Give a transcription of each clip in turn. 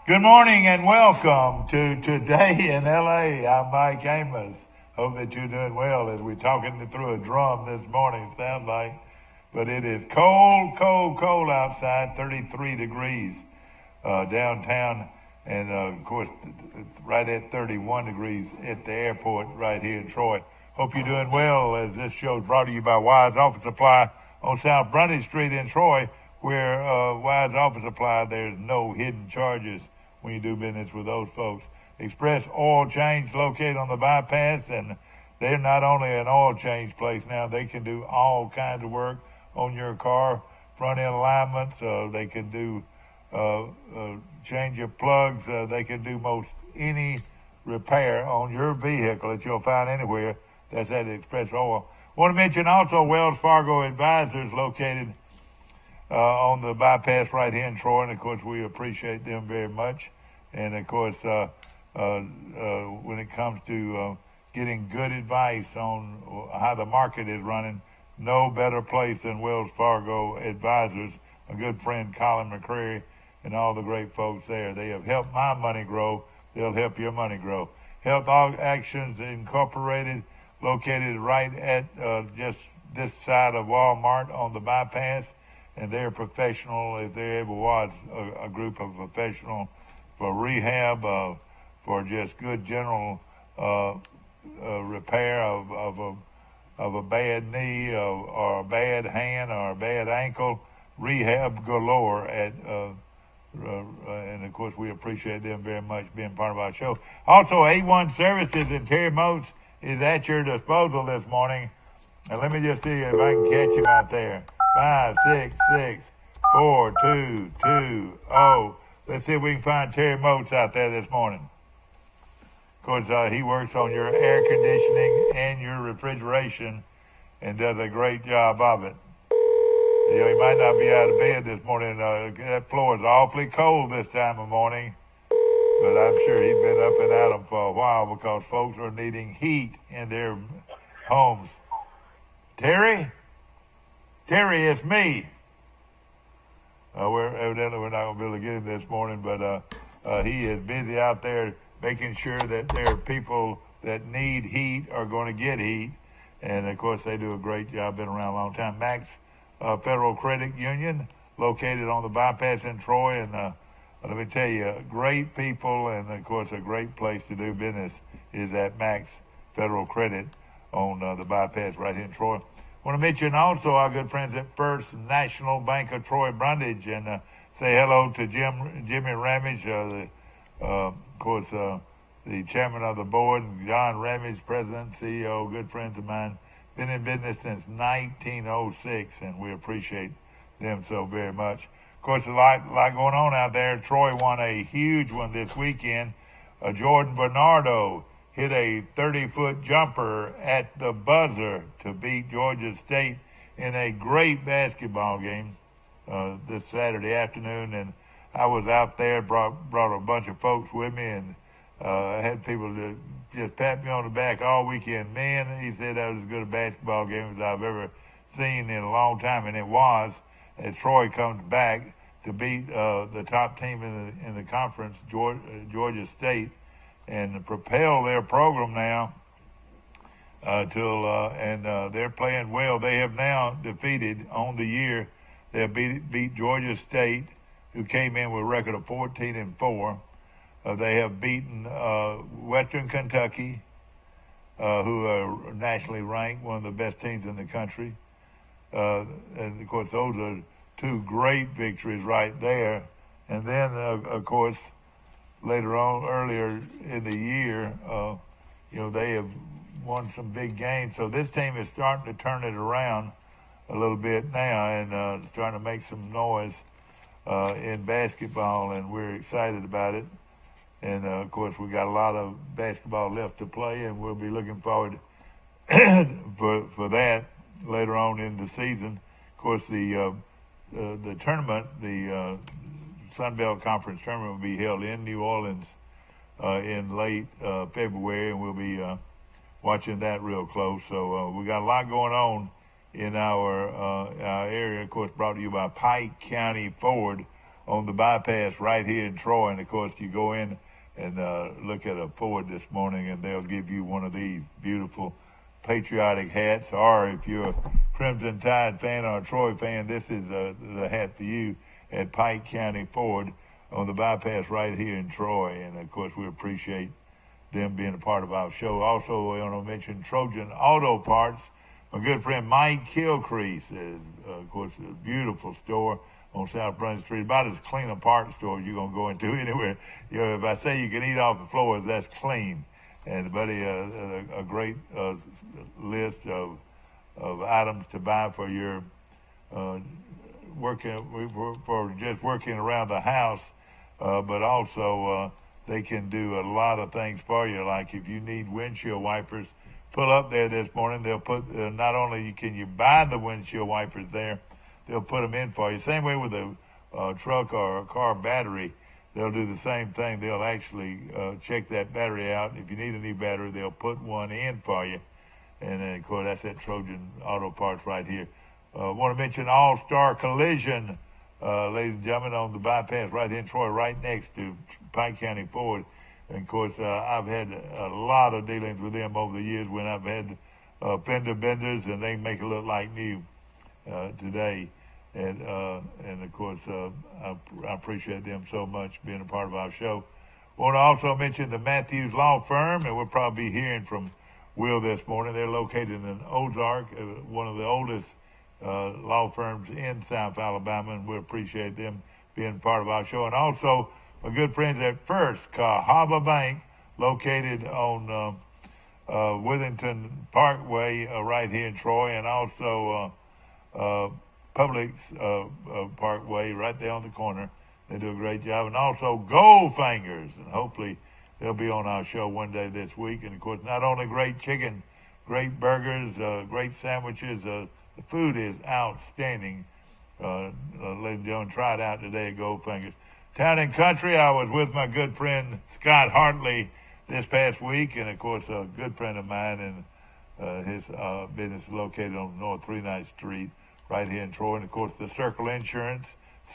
Good morning and welcome to Today in LA. I'm Mike Amos. Hope that you're doing well as we're talking through a drum this morning, sounds like. But it is cold, cold, cold outside, 33 degrees downtown. And of course, right at 31 degrees at the airport right here in Troy. Hope you're doing well as this show is brought to you by Wise Office Supply on South Brundy Street in Troy, where Wise Office Supply, there's no hidden charges when you do business with those folks. Express Oil Change located on the bypass, and they're not only an oil change place now, they can do all kinds of work on your car, front end alignments, they can do change of plugs, they can do most any repair on your vehicle that you'll find anywhere. That's at Express Oil. Want to mention also Wells Fargo Advisors located on the bypass right here in Troy, and of course we appreciate them very much. And of course, when it comes to getting good advice on how the market is running, no better place than Wells Fargo Advisors. My good friend Colin McCrary and all the great folks there. They have helped my money grow. They'll help your money grow. Health Actions Incorporated, located right at just this side of Walmart on the bypass. And they're professional, if there ever was a group of professional for rehab, for just good general repair of a bad knee or a bad hand or a bad ankle, rehab galore at and of course we appreciate them very much being part of our show. Also, A1 Services in Terry Moats is at your disposal this morning. And let me just see if I can catch him out there. 5, 6, 6, 4, 2, 2, 0. Let's see if we can find Terry Moats out there this morning. Of course, he works on your air conditioning and your refrigeration and does a great job of it. You know, he might not be out of bed this morning. That floor is awfully cold this time of morning. But I'm sure he's been up and at 'em for a while because folks are needing heat in their homes. Terry? Terry, it's me. Evidently we're not going to be able to get him this morning, but he is busy out there making sure that there are people that need heat are going to get heat. And, of course, they do a great job, been around a long time. Max Federal Credit Union, located on the bypass in Troy. And let me tell you, great people and, of course, a great place to do business is at Max Federal Credit on the bypass right here in Troy. I want to mention also our good friends at First National Bank of Troy Brundage and say hello to Jimmy Ramage, of course, the chairman of the board, John Ramage, president, CEO, good friends of mine. Been in business since 1906, and we appreciate them so very much. Of course, a lot going on out there. Troy won a huge one this weekend. Jordan Bernardo hit a 30-foot jumper at the buzzer to beat Georgia State in a great basketball game this Saturday afternoon. And I was out there, brought a bunch of folks with me, and I had people to just pat me on the back all weekend. Man, he said that was as good a basketball game as I've ever seen in a long time, and it was, as Troy comes back to beat the top team in the conference, Georgia State, and propel their program now and they're playing well. They have now defeated on the year. They have beat Georgia State, who came in with a record of 14-4. They have beaten Western Kentucky, who are nationally ranked, one of the best teams in the country. And of course, those are two great victories right there. And then, of course, later on, earlier in the year, they have won some big games. So this team is starting to turn it around a little bit now and starting to make some noise in basketball, and we're excited about it. And, of course, we got a lot of basketball left to play, and we'll be looking forward for that later on in the season. Of course, the tournament, the Sun Belt Conference tournament, will be held in New Orleans in late February, and we'll be watching that real close. So we got a lot going on in our area. Of course, brought to you by Pike County Ford on the bypass right here in Troy. And of course, you go in and look at a Ford this morning, and they'll give you one of these beautiful patriotic hats. Or if you're a Crimson Tide fan or a Troy fan, this is the hat for you at Pike County Ford on the bypass right here in Troy. And of course, we appreciate them being a part of our show. Also, I want to mention Trojan Auto Parts. My good friend Mike Kilcrease is, of course, a beautiful store on South Brunswick Street, about as clean a parts store as you're going to go into anywhere. You know, if I say you can eat off the floors, that's clean. And, buddy, a great list of items to buy for your for just working around the house, but also they can do a lot of things for you. Like if you need windshield wipers, pull up there this morning. They'll put not only can you buy the windshield wipers there, they'll put them in for you. Same way with a truck or a car battery, they'll do the same thing. They'll actually check that battery out. If you need a new battery, they'll put one in for you. And then, of course, that's at Trojan Auto Parts right here. Want to mention All-Star Collision, ladies and gentlemen, on the bypass right here in Troy, right next to Pike County Ford. And, of course, I've had a lot of dealings with them over the years when I've had fender benders, and they make it look like new today. And of course, I appreciate them so much being a part of our show. Want to also mention the Matthews Law Firm, and we'll probably be hearing from Will this morning. They're located in Ozark, one of the oldest law firms in South Alabama, and we appreciate them being part of our show. And also, my good friends at First Cahaba Bank, located on Withington Parkway right here in Troy, and also Publix Parkway right there on the corner. They do a great job. And also Goldfingers, and hopefully they'll be on our show one day this week. And, of course, not only great chicken, great burgers, great sandwiches. The food is outstanding. Ladies and gentlemen, try it out today at Goldfingers. Town and Country, I was with my good friend Scott Hartley this past week. And, of course, a good friend of mine, and his business is located on North 39th Street right here in Troy. And, of course, the Circle Insurance.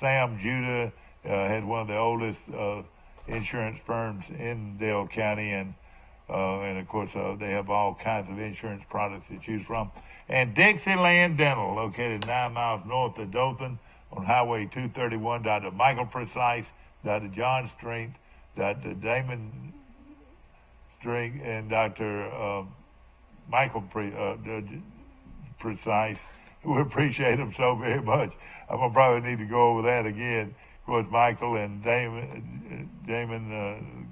Sam Judah had one of the oldest insurance firms in Dale County, and of course they have all kinds of insurance products to choose from. And Dixieland Dental, located 9 miles north of Dothan on Highway 231. Dr. Michael Precise, Dr. John Strength, Dr. Damon Strength, and Dr. Michael Precise. We appreciate them so very much. I'm going to probably need to go over that again. Of course, Michael and Damon,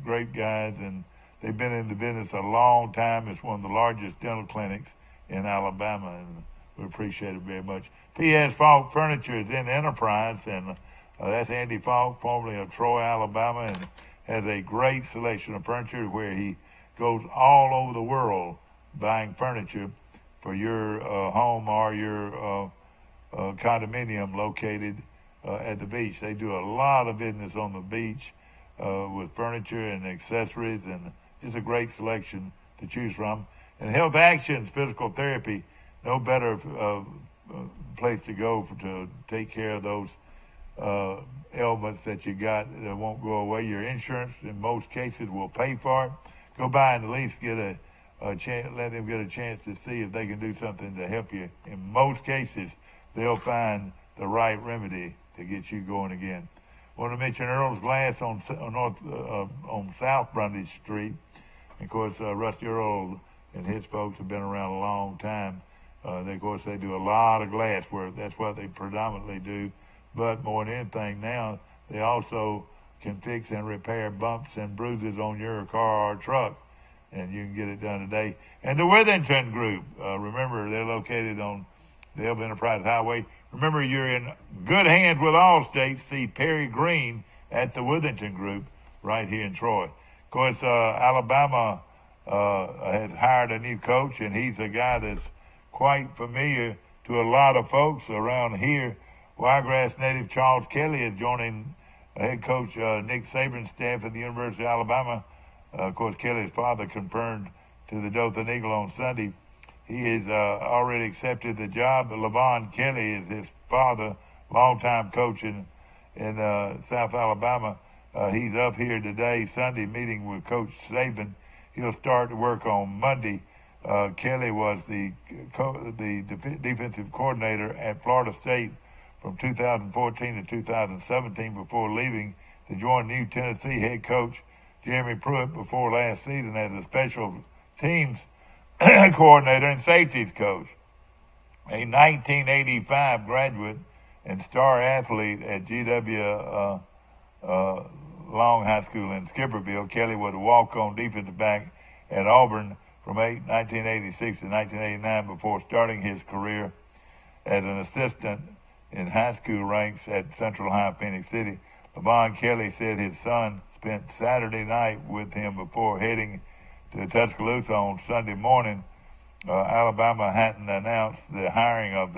great guys, and they've been in the business a long time. It's one of the largest dental clinics in Alabama, and we appreciate it very much. P.S. Falk Furniture is in Enterprise, and that's Andy Falk, formerly of Troy, Alabama, and has a great selection of furniture where he goes all over the world buying furniture for your home or your condominium located at the beach. They do a lot of business on the beach with furniture and accessories, and it's a great selection to choose from. And Health Actions Physical Therapy, no better place to go to take care of those ailments that you got that won't go away. Your insurance, in most cases, will pay for it. Go by and at least get a chance, let them get a chance to see if they can do something to help you. In most cases, they'll find the right remedy to get you going again. I want to mention Earl's Glass on South Brundage Street. And of course, Rusty Earl and his folks have been around a long time. Of course, they do a lot of glass work. That's what they predominantly do. But more than anything now, they also can fix and repair bumps and bruises on your car or truck. And you can get it done today. And the Withington Group, remember, they're located on the Elba Enterprise Highway. Remember, you're in good hands with Allstate. See Perry Green at the Withington Group right here in Troy. Of course, Alabama has hired a new coach, and he's a guy that's quite familiar to a lot of folks around here. Wiregrass native Charles Kelly is joining head coach Nick Saban's staff at the University of Alabama. Of course, Kelly's father confirmed to the Dothan Eagle on Sunday. He has already accepted the job. Levon Kelly is his father, longtime coach, and in South Alabama. He's up here today, Sunday, meeting with Coach Saban. He'll start to work on Monday. Kelly was the defensive coordinator at Florida State from 2014 to 2017 before leaving to join new Tennessee head coach Jeremy Pruitt before last season as a special teams coordinator and safeties coach. A 1985 graduate and star athlete at GW Long High School in Skipperville, Kelly was a walk-on defensive back at Auburn from 1986 to 1989 before starting his career as an assistant in high school ranks at Central High Phoenix City. Levon Kelly said his son spent Saturday night with him before heading to Tuscaloosa on Sunday morning. Alabama hadn't announced the hiring of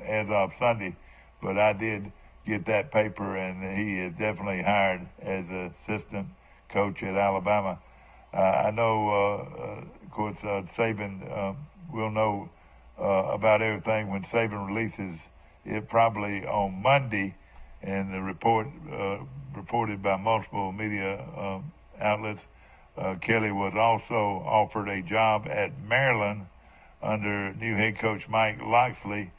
as of Sunday, but I did get that paper, and he is definitely hired as an assistant coach at Alabama. I know, of course, Saban will know about everything when Saban releases it, probably on Monday, and the reported by multiple media outlets. Kelly was also offered a job at Maryland under new head coach Mike Locksley,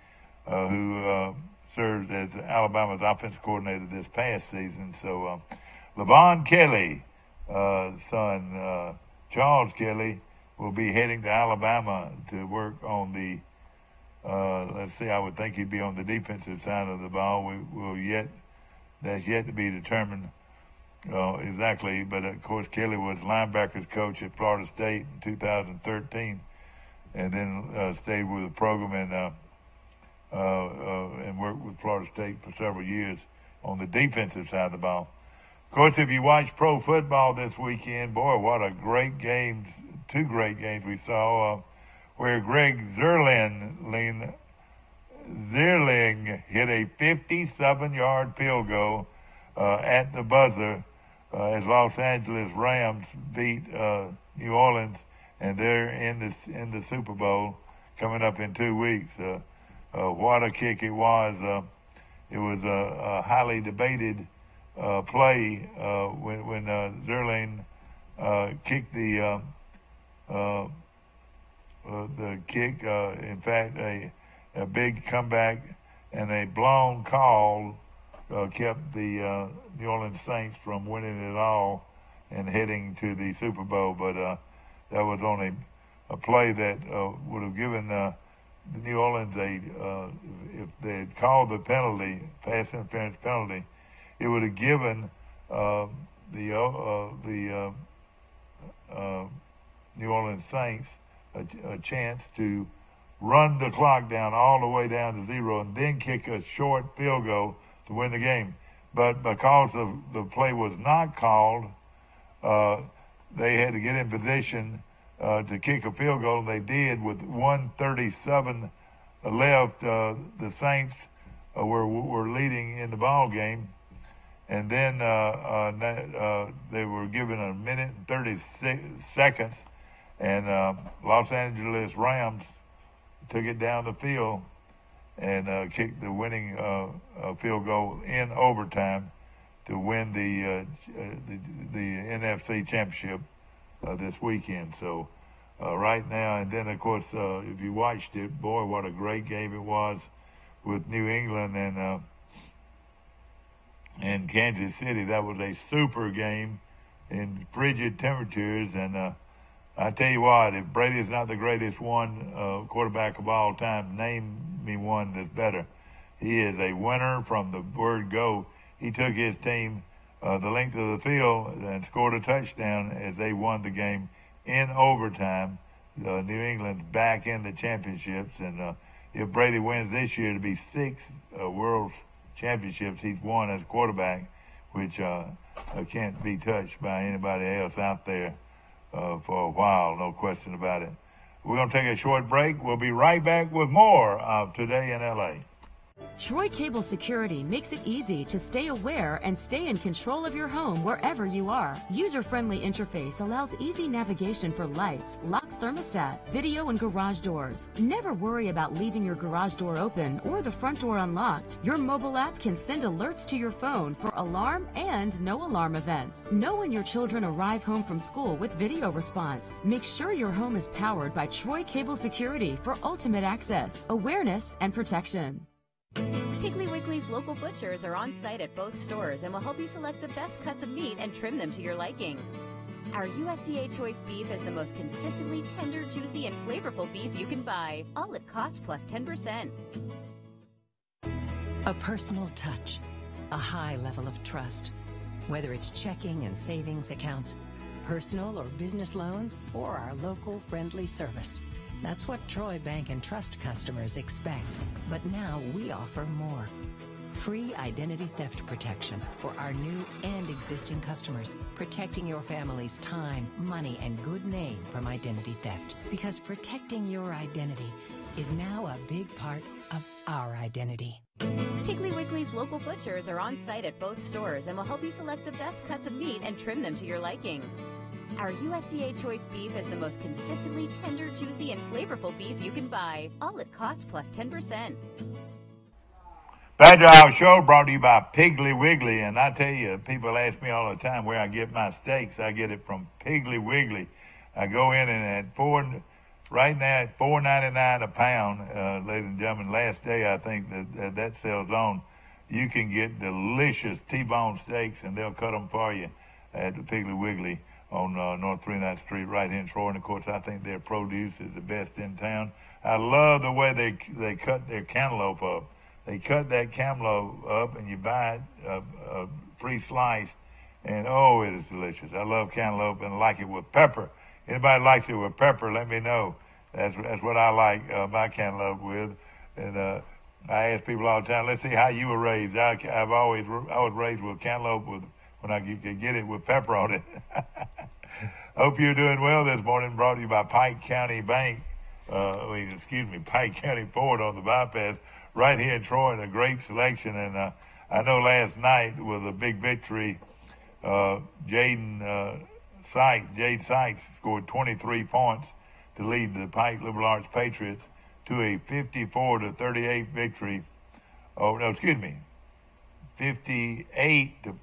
who served as Alabama's offensive coordinator this past season. So Levon Kelly, son Charles Kelly, will be heading to Alabama to work on the, let's see, I would think he'd be on the defensive side of the ball. That's yet to be determined exactly, but of course Kelly was linebackers coach at Florida State in 2013, and then stayed with the program and worked with Florida State for several years on the defensive side of the ball. Of course, if you watch pro football this weekend, boy, what a great game, two great games we saw, where Greg Zierling hit a 57-yard field goal at the buzzer as Los Angeles Rams beat New Orleans, and they're in the Super Bowl coming up in 2 weeks. What a kick it was! It was a highly debated play when Zierling kicked the kick. In fact, a big comeback and a blown call kept the New Orleans Saints from winning it all and heading to the Super Bowl. But that was on a play that would have given New Orleans if they had called the penalty, pass interference penalty, it would have given the New Orleans Saints a chance to run the clock down all the way down to 0 and then kick a short field goal to win the game. But because the play was not called, they had to get in position to kick a field goal. They did with 1:37 left. The Saints were leading in the ball game, and then they were given a minute and 30 seconds, and Los Angeles Rams took it down the field and kicked the winning field goal in overtime to win the NFC Championship this weekend. So right now, and then of course, if you watched it, boy, what a great game it was with New England and Kansas City. That was a super game in frigid temperatures, and I tell you what, if Brady's not the greatest quarterback of all time, name me one that's better. He is a winner from the word go. He took his team the length of the field and scored a touchdown as they won the game in overtime. New England's back in the championships, and if Brady wins this year, it'll be 6 world championships he's won as a quarterback, which can't be touched by anybody else out there for a while, no question about it. We're going to take a short break. We'll be right back with more of Today in LA. Troy Cable Security makes it easy to stay aware and stay in control of your home wherever you are. User-friendly interface allows easy navigation for lights, locks, thermostat, video, and garage doors. Never worry about leaving your garage door open or the front door unlocked. Your mobile app can send alerts to your phone for alarm and no alarm events. Know when your children arrive home from school with video response. Make sure your home is powered by Troy Cable Security for ultimate access, awareness, and protection. Piggly Wiggly's local butchers are on site at both stores and will help you select the best cuts of meat and trim them to your liking. Our USDA Choice beef is the most consistently tender, juicy, and flavorful beef you can buy, all at cost plus 10%. A personal touch, a high level of trust. Whether it's checking and savings accounts, personal or business loans, or our local friendly service. That's what Troy Bank and Trust customers expect. But now we offer more. Free identity theft protection for our new and existing customers, protecting your family's time, money, and good name from identity theft. Because protecting your identity is now a big part of our identity. Piggly Wiggly's local butchers are on site at both stores and will help you select the best cuts of meat and trim them to your liking. Our USDA Choice beef is the most consistently tender, juicy, and flavorful beef you can buy, all at cost plus 10%. Back to our show brought to you by Piggly Wiggly. And I tell you, people ask me all the time where I get my steaks. I get it from Piggly Wiggly. I go in and right now at $4.99 a pound, ladies and gentlemen. Last day I think that sells on. You can get delicious T-bone steaks, and they'll cut them for you at the Piggly Wiggly on North 39th Street right here in Troy. And, of course, I think their produce is the best in town. I love the way they cut their cantaloupe up. They cut that cantaloupe up, and you buy it pre-sliced, and, oh, it is delicious. I love cantaloupe and I like it with pepper. Anybody likes it with pepper, let me know. That's what I like my cantaloupe with. And I ask people all the time, let's see how you were raised. I was raised with cantaloupe when I could get it with pepper on it. Hope you're doing well this morning. Brought to you by Pike County Bank. Pike County Ford on the bypass right here in Troy, and a great selection. And I know last night with a big victory, Jade Sykes scored 23 points to lead the Pike Liberal Arts Patriots to a 54-38 victory. 58 to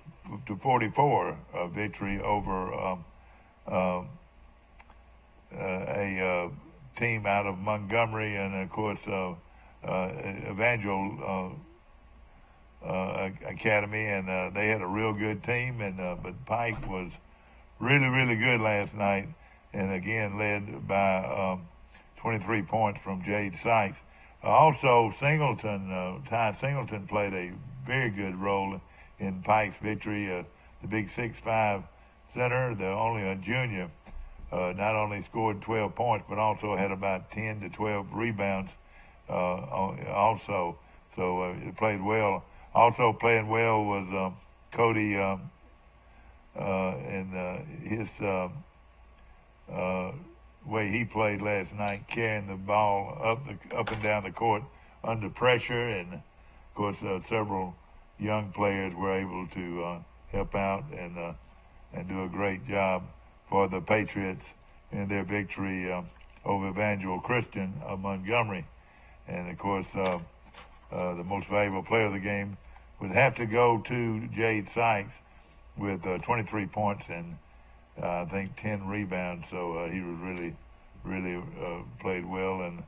44 victory over a team out of Montgomery, and of course Evangel Academy, and they had a real good team, and but Pike was really good last night, and again led by 23 points from Jade Sykes. Also, Ty Singleton played a very good role in Pike's victory. The big 6'5" center, only a junior, not only scored 12 points, but also had about 10 to 12 rebounds also. So it played well. Also playing well was Cody and his way he played last night, carrying the ball up and down the court under pressure, and of course several young players were able to help out and do a great job for the Patriots in their victory over Evangel Christian of Montgomery. And of course the most valuable player of the game would have to go to Jade Sykes with 23 points and I think 10 rebounds. So he was really played well, and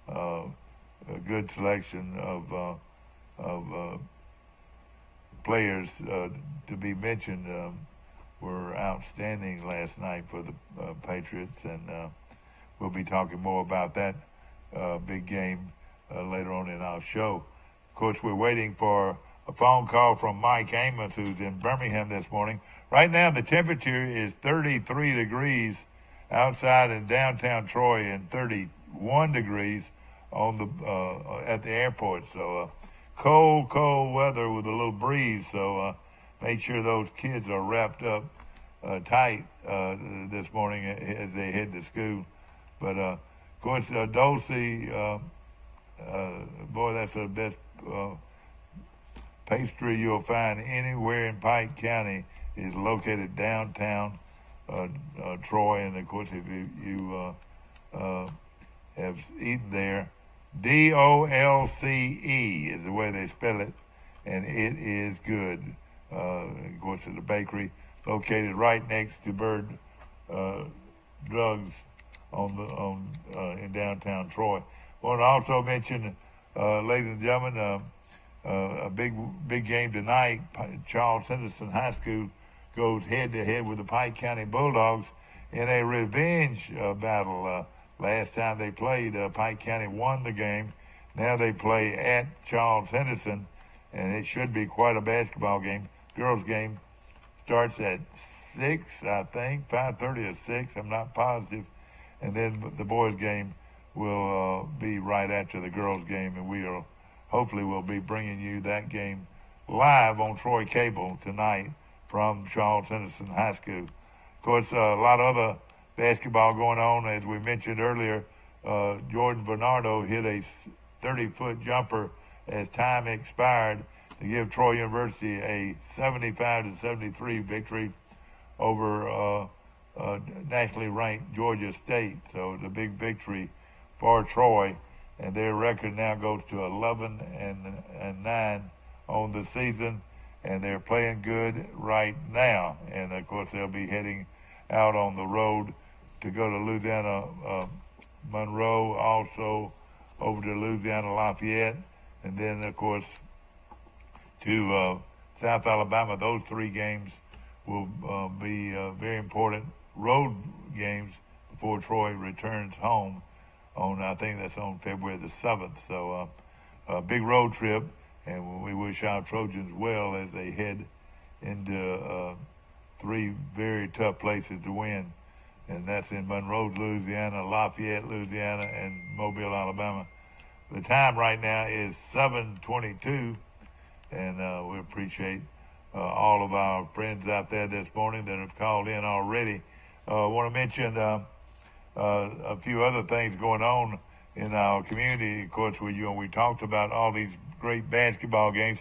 a good selection of players to be mentioned were outstanding last night for the Patriots, and we'll be talking more about that big game later on in our show. Of course, we're waiting for a phone call from Mike Amos, who's in Birmingham this morning. Right now, the temperature is 33 degrees outside in downtown Troy and 31 degrees on the at the airport. So cold weather with a little breeze. So make sure those kids are wrapped up tight this morning as they head to school. But of course, Dulcie, boy, that's the best pastry you'll find anywhere in Pike County is located downtown Troy. And of course, if you have eaten there, Dolce is the way they spell it, and it is good. Of course, it's a bakery located right next to Bird Drugs in downtown Troy. I want to also mention, ladies and gentlemen, a big game tonight. Charles Henderson High School goes head-to-head with the Pike County Bulldogs in a revenge battle. Last time they played, Pike County won the game. Now they play at Charles Henderson, and it should be quite a basketball game. Girls game starts at 6, I think, 5:30 or 6. I'm not positive. And then the boys game will be right after the girls game, and hopefully we'll be bringing you that game live on Troy Cable tonight from Charles Henderson High School. Of course, a lot of other basketball going on. As we mentioned earlier, Jordan Bernardo hit a 30-foot jumper as time expired to give Troy University a 75-73 victory over nationally ranked Georgia State. So it's a big victory for Troy, and their record now goes to 11-9 on the season, and they're playing good right now. And of course, they'll be heading out on the road to go to Louisiana Monroe, also over to Louisiana Lafayette, and then of course to South Alabama. Those 3 games will be very important road games before Troy returns home I think that's on February the 7th. So a big road trip, and we wish our Trojans well as they head into 3 very tough places to win, and that's in Monroe, Louisiana, Lafayette, Louisiana, and Mobile, Alabama. The time right now is 7:22, and we appreciate all of our friends out there this morning that have called in already. I want to mention a few other things going on in our community. Of course, we talked about all these great basketball games.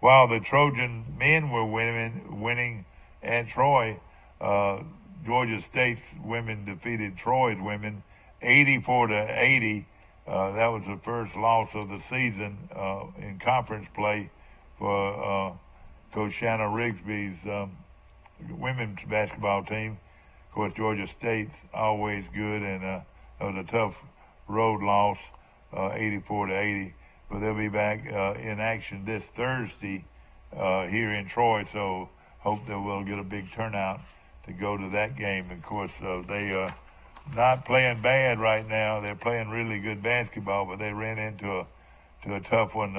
While the Trojan men were winning at Troy, Georgia State's women defeated Troy's women 84-80. That was the first loss of the season in conference play for Coach Shanna Rigsby's women's basketball team. Of course, Georgia State's always good, and it was a tough road loss, 84-80. But they'll be back in action this Thursday here in Troy, so hope that we'll get a big turnout to go to that game. Of course, they are not playing bad right now. They're playing really good basketball, but they ran into a tough one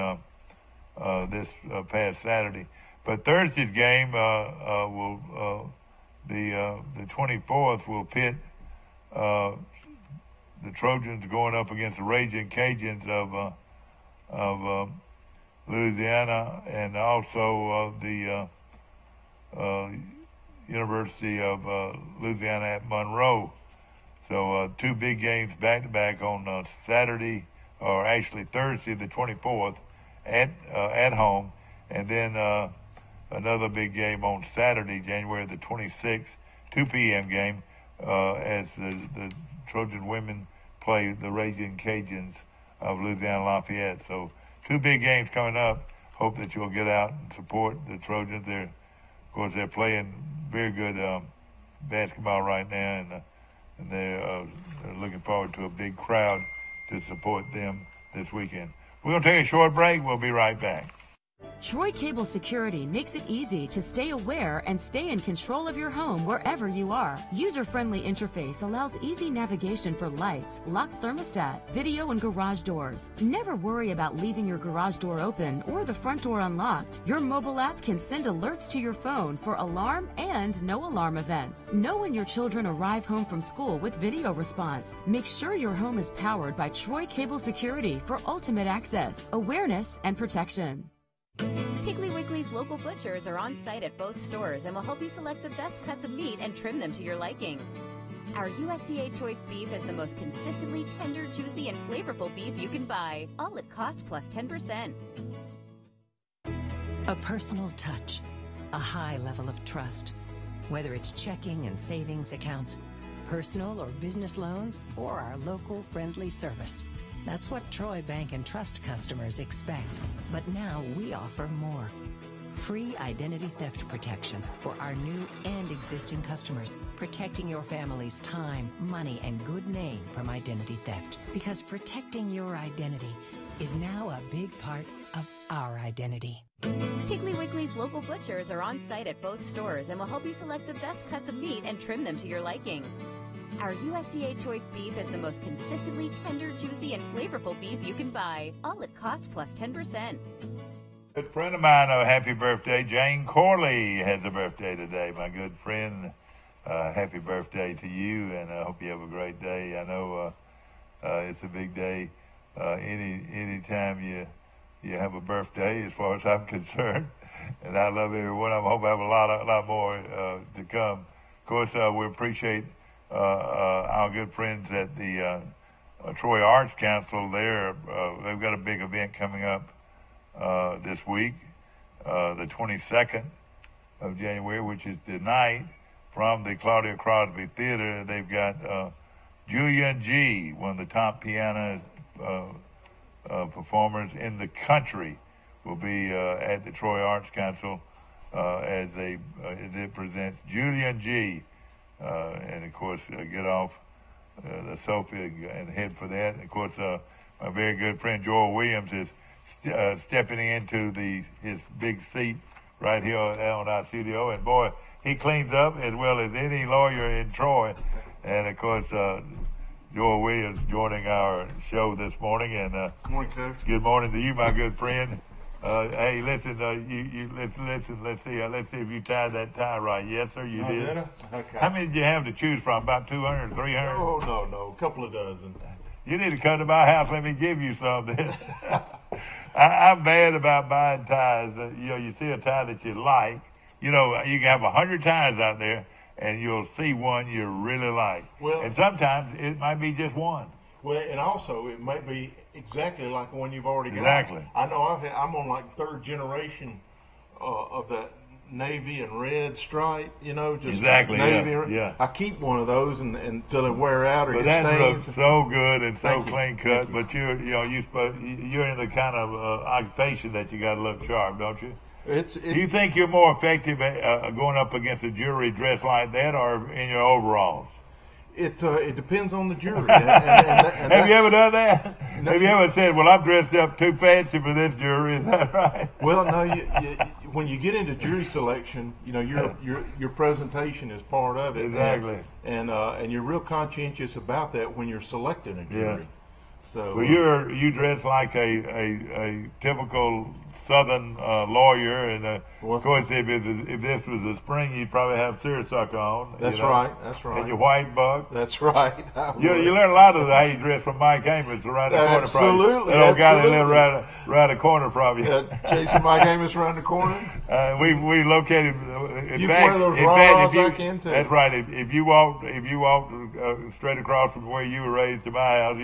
this past Saturday. But Thursday's game will the 24th will pit the Trojans going up against the Raging Cajuns of Louisiana, and also the University of Louisiana at Monroe. So 2 big games back-to-back on Saturday, or actually Thursday the 24th at home, and then another big game on Saturday, January the 26th, 2 p.m. game, as the Trojan women play the Raging Cajuns of Louisiana Lafayette. So 2 big games coming up. Hope that you'll get out and support the Trojans. Of course, they're playing very good basketball right now, and they're looking forward to a big crowd to support them this weekend. We're going to take a short break. We'll be right back. Troy Cable Security makes it easy to stay aware and stay in control of your home wherever you are. User-friendly interface allows easy navigation for lights, locks thermostat, video, and garage doors. Never worry about leaving your garage door open or the front door unlocked. Your mobile app can send alerts to your phone for alarm and no alarm events. Know when your children arrive home from school with video response. Make sure your home is powered by Troy Cable Security for ultimate access, awareness, and protection. Piggly Wiggly's local butchers are on site at both stores and will help you select the best cuts of meat and trim them to your liking. Our USDA Choice beef is the most consistently tender, juicy, and flavorful beef you can buy, all at cost plus 10%. A personal touch, a high level of trust. Whether it's checking and savings accounts, personal or business loans, or our local friendly service. That's what Troy Bank and Trust customers expect. But now we offer more. Free identity theft protection for our new and existing customers, protecting your family's time, money, and good name from identity theft. Because protecting your identity is now a big part of our identity. Piggly Wiggly's local butchers are on site at both stores and will help you select the best cuts of meat and trim them to your liking. Our USDA Choice beef is the most consistently tender, juicy, and flavorful beef you can buy, all at cost plus 10%. Good friend of mine, happy birthday. Jane Corley has a birthday today. My good friend, happy birthday to you, and I hope you have a great day. I know it's a big day. Any time you have a birthday, as far as I'm concerned, and I love everyone. I hope I have a lot more to come. Of course, we appreciate our good friends at the Troy Arts Council. They've got a big event coming up this week, the 22nd of January, which is tonight, from the Claudia Crosby Theater. They've got Julian G., one of the top piano performers in the country, will be at the Troy Arts Council as it presents Julian G. And of course, get off the sofa and head for that. And of course, my very good friend Joel Williams is stepping into his big seat right here on our studio, and boy, he cleans up as well as any lawyer in Troy. And of course, Joel Williams joining our show this morning. And good morning, Coach. Good morning to you, my good friend. Hey, listen, listen. Let's see if you tied that tie right. Yes, sir, you did. Did I? Okay. How many did you have to choose from? About 200, 300? Oh, no, a couple of dozen. You need to come to my house. Let me give you some. I'm bad about buying ties. You see a tie that you like. You can have 100 ties out there, and you'll see one you really like. Well, and sometimes it might be just one. Well, and also it might be exactly like the one you've already got. Exactly. I know I'm on like third generation of that navy and red stripe. Just exactly. Navy. Yeah. I keep one of those until they wear out or but get stains. That looks so good and so clean cut. Thank you. But you're in the kind of occupation that you got to look sharp, don't you? Do you think you're more effective at going up against a jury dressed like that, or in your overalls? It depends on the jury. Have you ever done that? No, have you ever said, "Well, I'm dressed up too fancy for this jury"? Is that right? Well, no. When you get into jury selection, your presentation is part of it. Exactly. And you're real conscientious about that when you're selecting a jury. Yeah. So you dress like a typical Southern lawyer, and of course, if this was the spring, you'd probably have seersucker on. That's right. And your white buck. That's right. You learn a lot of how you dress from Mike Amos around the corner from you. Absolutely. That old guy that lived right the corner from you. Chasing Mike Amos around the corner. We located. You can wear those raws I can too. That's right. If you walked straight across from where you were raised to my house,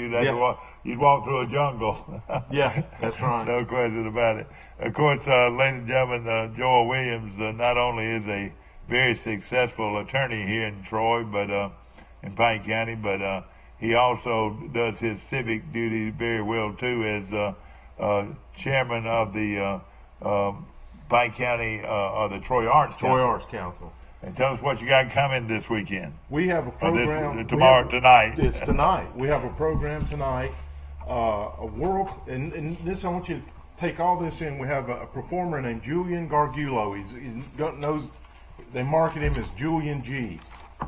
you'd walk through a jungle. Yeah, that's right. No question about it. Of course, ladies and gentlemen, Joel Williams not only is a very successful attorney here in Troy, but in Pike County, but he also does his civic duty very well too as chairman of the Pike County or the Troy Arts Council. And tell us what you got coming this weekend. We have a program tonight. It's tonight. We have a program tonight. And this I want you to take all this in. We have a performer named Julian Gargiulo. They market him as Julian G.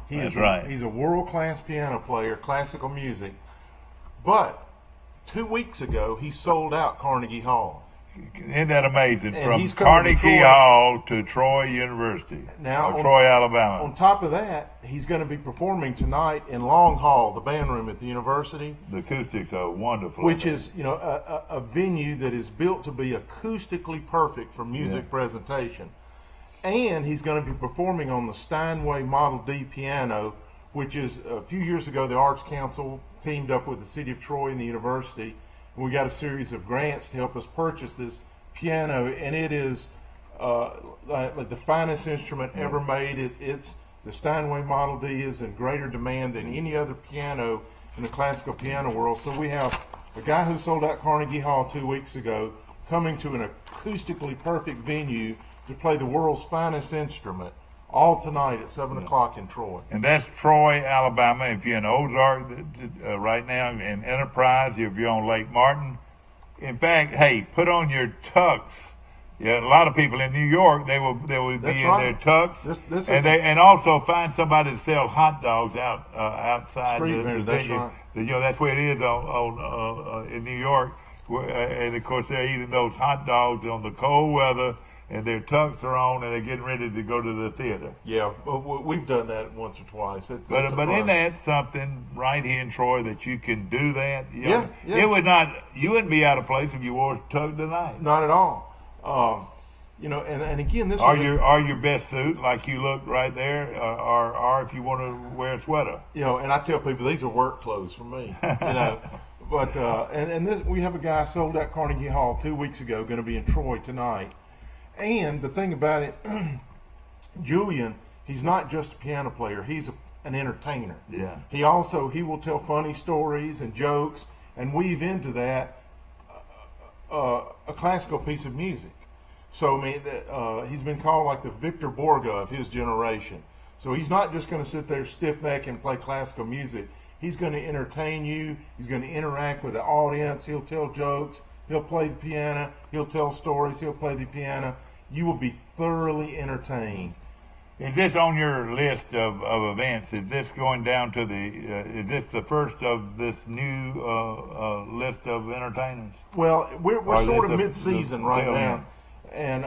He's a world-class piano player, classical music. But 2 weeks ago, he sold out Carnegie Hall. Isn't that amazing? From Carnegie Hall to Troy University, Troy, Alabama. On top of that, he's going to be performing tonight in Long Hall, the band room at the university. The acoustics are wonderful. Which is, a venue that is built to be acoustically perfect for music presentation. And he's going to be performing on the Steinway Model D piano, which is, a few years ago, the Arts Council teamed up with the City of Troy and the university. We got a series of grants to help us purchase this piano, and it is like the finest instrument ever made. It's the Steinway Model D is in greater demand than any other piano in the classical piano world. So we have a guy who sold out Carnegie Hall 2 weeks ago coming to an acoustically perfect venue to play the world's finest instrument all tonight at 7 o'clock in Troy. And that's Troy, Alabama. If you're in Ozark right now, in Enterprise, if you're on Lake Martin. In fact, hey, put on your tux. Yeah, a lot of people in New York, they will be in their tux, and also find somebody to sell hot dogs outside street vendor. That's right. That's where it is in New York, and of course they're eating those hot dogs on the cold weather, and their tux are on, and they're getting ready to go to the theater. Yeah, we've done that once or twice. But isn't that something right here in Troy that you can do that? Yeah. It would not. You wouldn't be out of place if you wore a tux tonight. Not at all. And again, this are your best suit like you look right there, or if you want to wear a sweater. And I tell people these are work clothes for me. But and we have a guy sold out Carnegie Hall 2 weeks ago, going to be in Troy tonight. And the thing about it, Julian, he's not just a piano player; he's an entertainer. Yeah. He will tell funny stories and jokes and weave into that a classical piece of music. So I mean, he's been called like the Victor Borga of his generation. So he's not just going to sit there stiff neck and play classical music. He's going to entertain you. He's going to interact with the audience. He'll tell jokes. He'll play the piano. He'll tell stories. He'll play the piano. You will be thoroughly entertained. Is this on your list of events? Is this going down to is this the first of this new list of entertainers? Well, we're sort of mid-season right now. And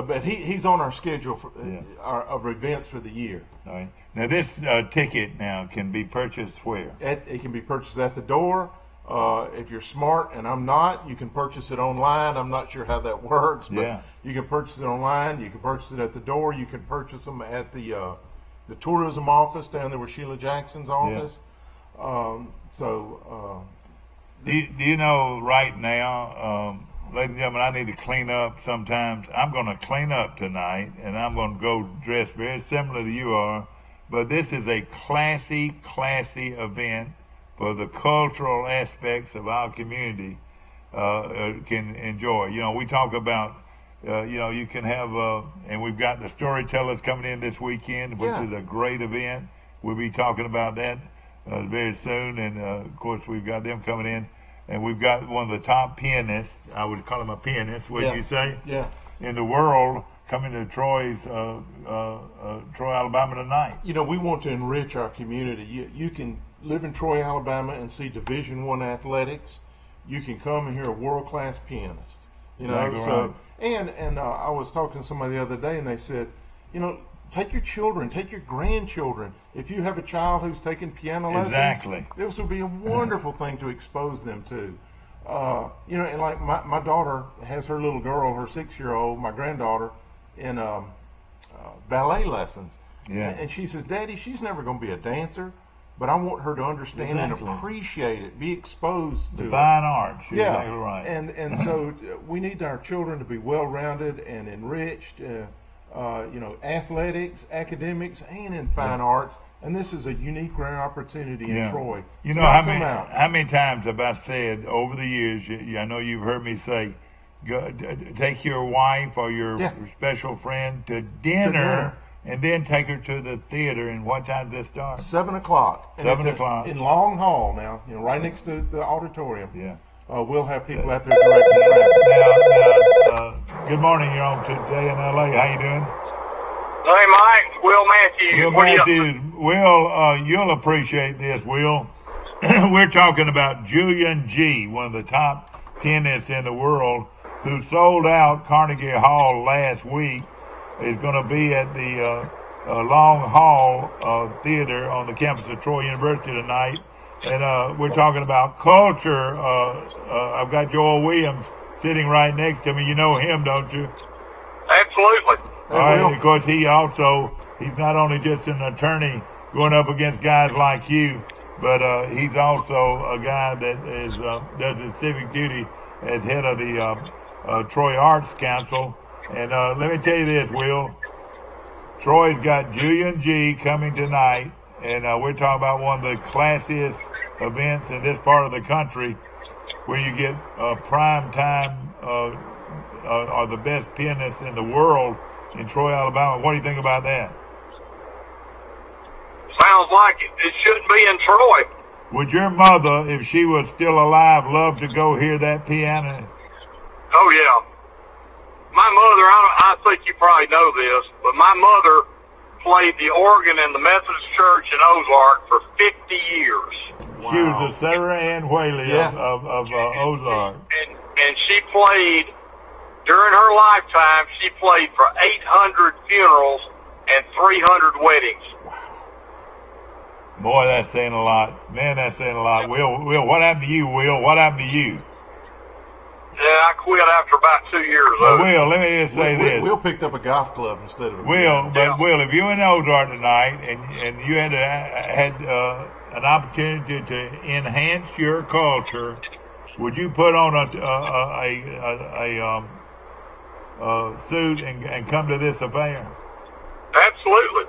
but he's on our schedule of events for the year. All right. Now this ticket now can be purchased where? It can be purchased at the door. If you're smart, and I'm not, you can purchase it online. I'm not sure how that works, but you can purchase it online. You can purchase it at the door. You can purchase them at the tourism office down there with Sheila Jackson's office. Do you know right now, ladies and gentlemen, I need to clean up sometimes. I'm going to clean up tonight, and I'm going to go dressed very similar to you are. But this is a classy event for the cultural aspects of our community can enjoy. We talk about, you can have, and we've got the storytellers coming in this weekend, which is a great event. We'll be talking about that very soon, and of course we've got them coming in, and we've got one of the top pianists, I would call him a pianist, wouldn't you say? Yeah. In the world, coming to Troy, Alabama tonight. We want to enrich our community. You can live in Troy, Alabama, and see Division I athletics. You can come and hear a world-class pianist. And I was talking to somebody the other day, and they said, take your children, take your grandchildren. If you have a child who's taking piano lessons, this would be a wonderful thing to expose them to. And like my daughter has her little girl, her 6-year-old, my granddaughter, in ballet lessons. Yeah. And she says, Daddy, she's never going to be a dancer, but I want her to understand and appreciate it, be exposed to the fine arts. Yeah, exactly right. And so we need our children to be well-rounded and enriched, athletics, academics, and in fine arts. And this is a unique, rare opportunity in Troy. How many times have I said over the years, I know you've heard me say, take your wife or your special friend to dinner. And then take her to the theater. And what time does this start? 7 o'clock. 7 o'clock. In Long Hall now, right next to the auditorium. Yeah. We'll have people out there directing traffic. Now, good morning. You're on Today in LA. How you doing? Hey, Mike. Will Matthews. Will, you'll appreciate this, Will. We're talking about Julian G., one of the top pianists in the world, who sold out Carnegie Hall last week. Is going to be at the Long Hall Theater on the campus of Troy University tonight. And we're talking about culture. I've got Joel Williams sitting right next to me. You know him, don't you? Absolutely. All right, and of course, he's not only just an attorney going up against guys like you, but he's also a guy that does his civic duty as head of the Troy Arts Council. And let me tell you this, Will. Troy's got Julian G coming tonight, and we're talking about one of the classiest events in this part of the country, where you get prime time or the best pianists in the world in Troy, Alabama. What do you think about that? Sounds like it shouldn't be in Troy. Would your mother, if she was still alive, love to go hear that piano? Oh, yeah. My mother, I think you probably know this, but my mother played the organ in the Methodist Church in Ozark for 50 years. Wow. She was the Sarah Ann Whaley of Ozark. And she played, during her lifetime, she played for 800 funerals and 300 weddings. Boy, that's saying a lot. Man, that's saying a lot. Will, what happened to you, Will? What happened to you? Yeah, I quit after about 2 years. Will, let me just say this. Will picked up a golf club instead of a Will, if you're in Ozark tonight and you had an opportunity to enhance your culture, would you put on a suit and come to this affair? Absolutely.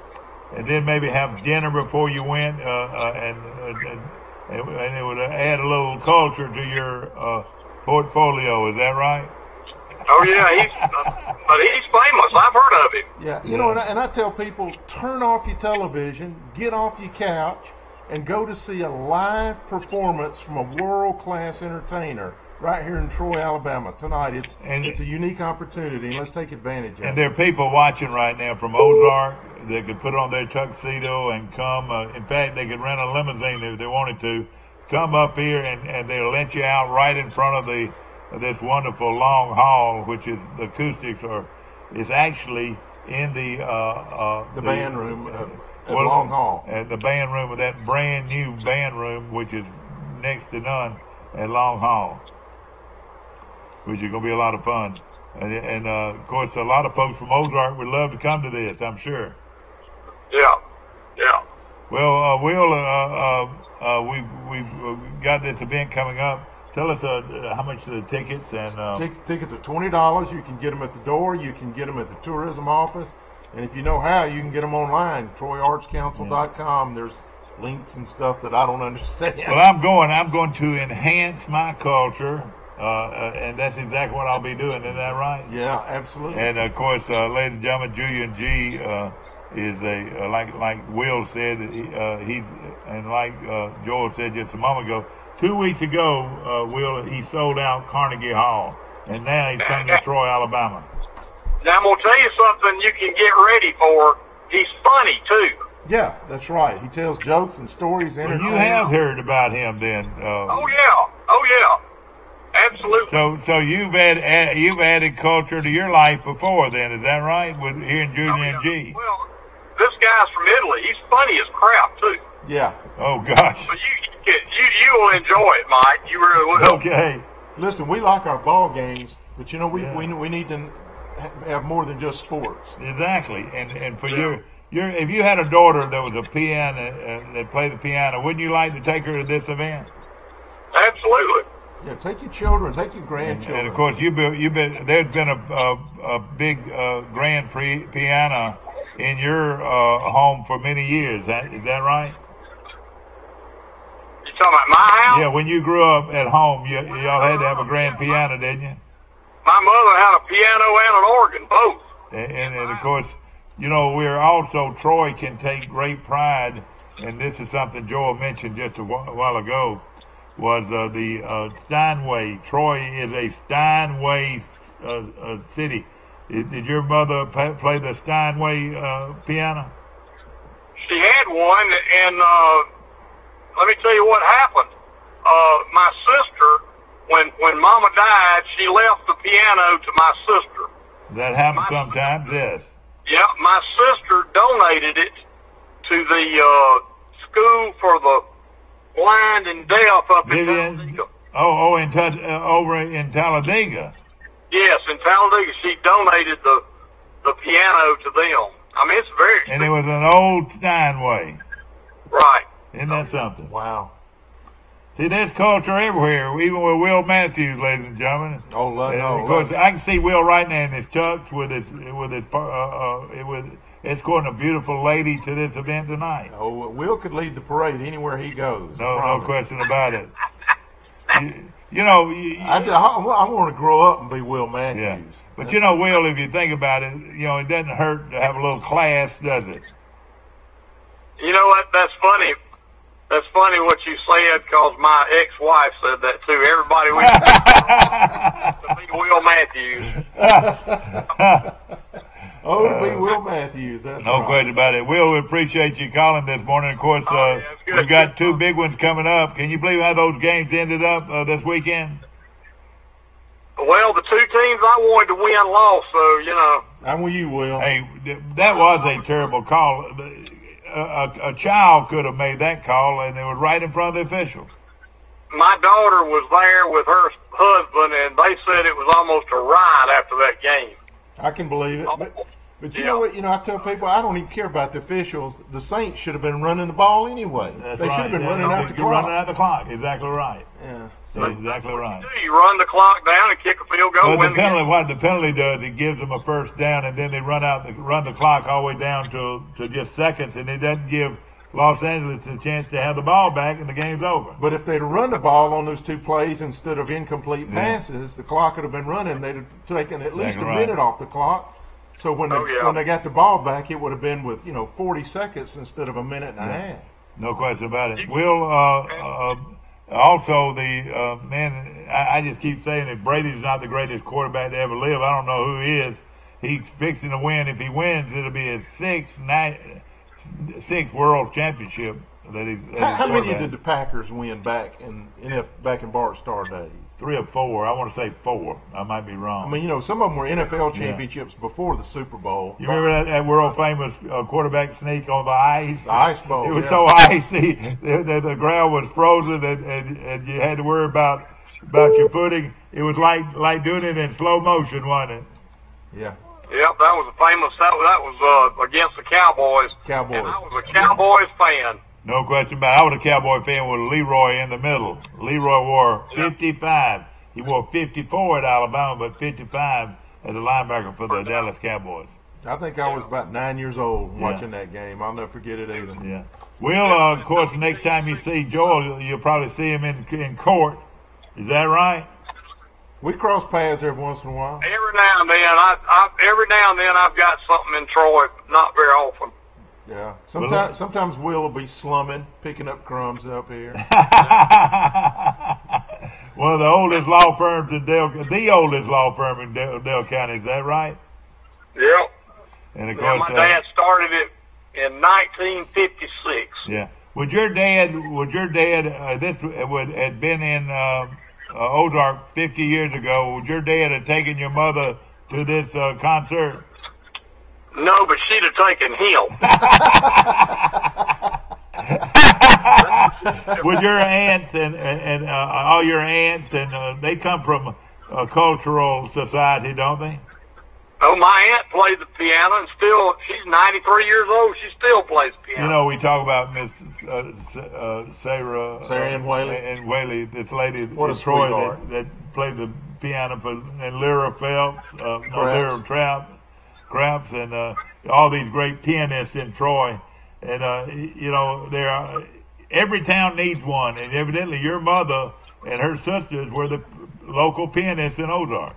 And then maybe have dinner before you went, and it would add a little culture to your portfolio. Is that right? Oh yeah, but he's famous. I've heard of him. Yeah, you know, and I tell people, turn off your television, get off your couch, and go to see a live performance from a world-class entertainer right here in Troy, Alabama tonight. It's a unique opportunity, and let's take advantage of it. And there are people watching right now from Ozark that could put on their tuxedo and come. In fact, they could rent a limousine if they wanted to. Come up here and they'll let you out right in front of this wonderful long hall, which is the acoustics is actually in the band room at Long Hall. At the band room of that brand new band room, which is next to none at Long Hall, which is going to be a lot of fun. And of course, a lot of folks from Ozark would love to come to this, I'm sure. Yeah. Well, we've got this event coming up. Tell us how much are the tickets? And tickets are $20. You can get them at the door. You can get them at the tourism office. And if you know how, you can get them online, TroyArtsCouncil.com. There's links and stuff that I don't understand. Well, I'm going to enhance my culture, and that's exactly what I'll be doing. Isn't that right? Yeah, absolutely. And of course, ladies and gentlemen, Julian G is a like Will said, he's and like Joel said just a moment ago. 2 weeks ago, Will, he sold out Carnegie Hall, and now he's coming to Troy, Alabama. Now I'm gonna tell you something you can get ready for. He's funny too. Yeah, that's right. He tells jokes and stories. Well, you have heard about him then. Oh yeah, absolutely. So you've added culture to your life before then, is that right? With hearing Julian G. Well, this guy's from Italy. He's funny as crap too. Yeah. Oh gosh. So you will enjoy it, Mike. You really will. Okay. Listen, we like our ball games, but you know we need to have more than just sports. Exactly. And for your if you had a daughter that was a piano that played the piano, wouldn't you like to take her to this event? Absolutely. Yeah, take your children, take your grandchildren. And of course, there's been a big grand piano in your home for many years. Is that right? You talking about my house? Yeah, when you grew up at home, y'all had to have a grand piano, didn't you? My mother had a piano and an organ, both. And of course, you know, Troy can take great pride, and this is something Joel mentioned just a while ago, was the Steinway. Troy is a Steinway city. Did your mother play the Steinway piano? She had one, and let me tell you what happened. My sister, when Mama died, she left the piano to my sister. That happens sometimes, yes. Yeah, my sister donated it to the school for the blind and deaf up in Talladega. Over in Talladega. Yes, in Talladega, she donated the piano to them. I mean, it's very expensive. And it was an old Steinway. Right. Isn't that something? Wow. See, there's culture everywhere, even with Will Matthews, ladies and gentlemen. Oh, of course, I can see Will right now in his chucks with escorting a beautiful lady to this event tonight. Oh, Will could lead the parade anywhere he goes. No question about it. I want to grow up and be Will Matthews. Yeah. But Will, if you think about it, it doesn't hurt to have a little class, does it? You know what? That's funny. That's funny what you said, because my ex-wife said that too. Everybody wants to be Will Matthews. To be Will Matthews. That's no question about it. Will, we appreciate you calling this morning. Of course, we've got two big ones coming up. Can you believe how those games ended up this weekend? Well, the two teams I wanted to win lost, so, I'm with you, Will. Hey, that was a terrible call. A child could have made that call, and it was right in front of the officials. My daughter was there with her husband, and they said it was almost a riot after that game. I can believe it. But you know what? I tell people I don't even care about the officials. The Saints should have been running the ball anyway. That's they right. should have been running out the clock. Running out the clock. Exactly right. Yeah. So exactly right. You run the clock down and kick a field goal. But what the penalty does, it gives them a first down, and then they run the clock all the way down to just seconds, and it doesn't give Los Angeles a chance to have the ball back, and the game's over. But if they'd run the ball on those two plays instead of incomplete passes, the clock would have been running. They'd have taken at least a minute off the clock. So when they got the ball back, it would have been with 40 seconds instead of a minute and a half. No question about it. Will also the man. I just keep saying that Brady's not the greatest quarterback to ever live. I don't know who he is. He's fixing to win. If he wins, it'll be his sixth world championship. How many did the Packers win back in Bart Starr days? 3 or 4. I want to say 4. I might be wrong. I mean, some of them were NFL championships before the Super Bowl. You remember that world famous quarterback sneak on the ice? The Ice Bowl. It was so icy that the ground was frozen, and you had to worry about your footing. It was like doing it in slow motion, wasn't it? Yeah. Yep, that was a famous. That was against the Cowboys. And I was a Cowboys fan. No question about it. I was a Cowboy fan with Leroy in the middle. Leroy wore 55. He wore 54 at Alabama, but 55 as a linebacker for the Dallas Cowboys. I think I was about 9 years old watching that game. I'll never forget it either. Yeah. Will, of course, the next time you see Joel, you'll probably see him in court. Is that right? We cross paths every once in a while. Every now and then, I've got something in Troy. Not very often. Yeah. Sometimes Will be slumming, picking up crumbs up here. One of the oldest law firms in Dale County. Is that right? Yep. And of course, my dad started it in 1956. Yeah. Would your dad had been in Ozark 50 years ago? Would your dad have taken your mother to this concert? No, but she'd have taken him. With your aunts and all your aunts, and they come from a cultural society, don't they? Oh, my aunt played the piano, and she's 93 years old. She still plays piano. We talk about Miss Sarah Ann Whaley. And Whaley, this lady in Troy that played the piano and Lyra Phelps, Lyra Craps, and all these great pianists in Troy. And there are, every town needs one, and evidently your mother and her sisters were the local pianists in Ozark.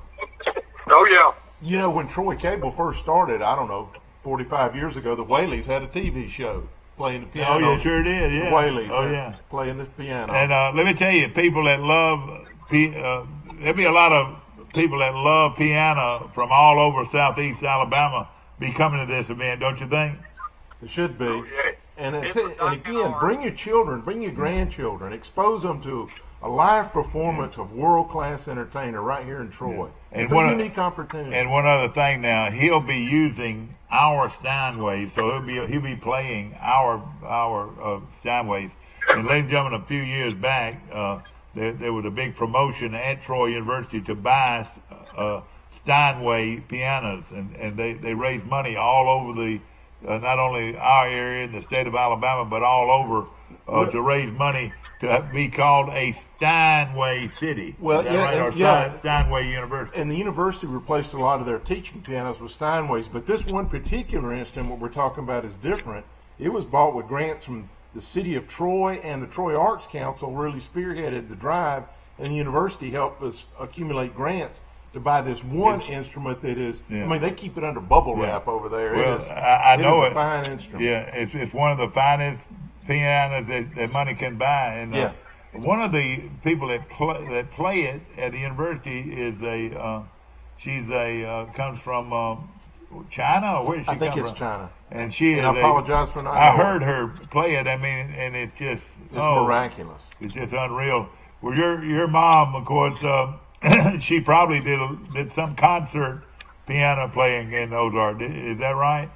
Oh yeah. When Troy Cable first started, I don't know, 45 years ago, the Whaleys had a TV show playing the piano. Oh, you sure did, yeah. The Whaleys, playing the piano. And let me tell you, people that love, there'll be a lot of people that love piano from all over Southeast Alabama be coming to this event, don't you think? It should be. Oh, yeah. And again, bring your children, bring your grandchildren, expose them to a live performance of world-class entertainer right here in Troy. It's a unique opportunity. And one other thing now, he'll be using our Steinways, so he'll be playing our Steinways. And ladies and gentlemen, a few years back, there was a big promotion at Troy University to buy Steinway pianos, and they raised money all over the not only our area in the state of Alabama, but all over to raise money to be called a Steinway city. Well, Steinway University. And the university replaced a lot of their teaching pianos with Steinways. But this one particular instrument, what we're talking about, is different. It was bought with grants from the city of Troy, and the Troy Arts Council really spearheaded the drive, and the university helped us accumulate grants to buy this one instrument that is, I mean, they keep it under bubble wrap over there. Well, I know it is a fine instrument. Yeah, it's one of the finest pianos that money can buy. And one of the people that play it at the university is comes from China, or where did she come from? I think it's China. And she I apologize for not I heard her play it. I mean, and it's just miraculous. It's just unreal. Well, your mom, of course, she probably did some concert piano playing in Ozark. Is that right?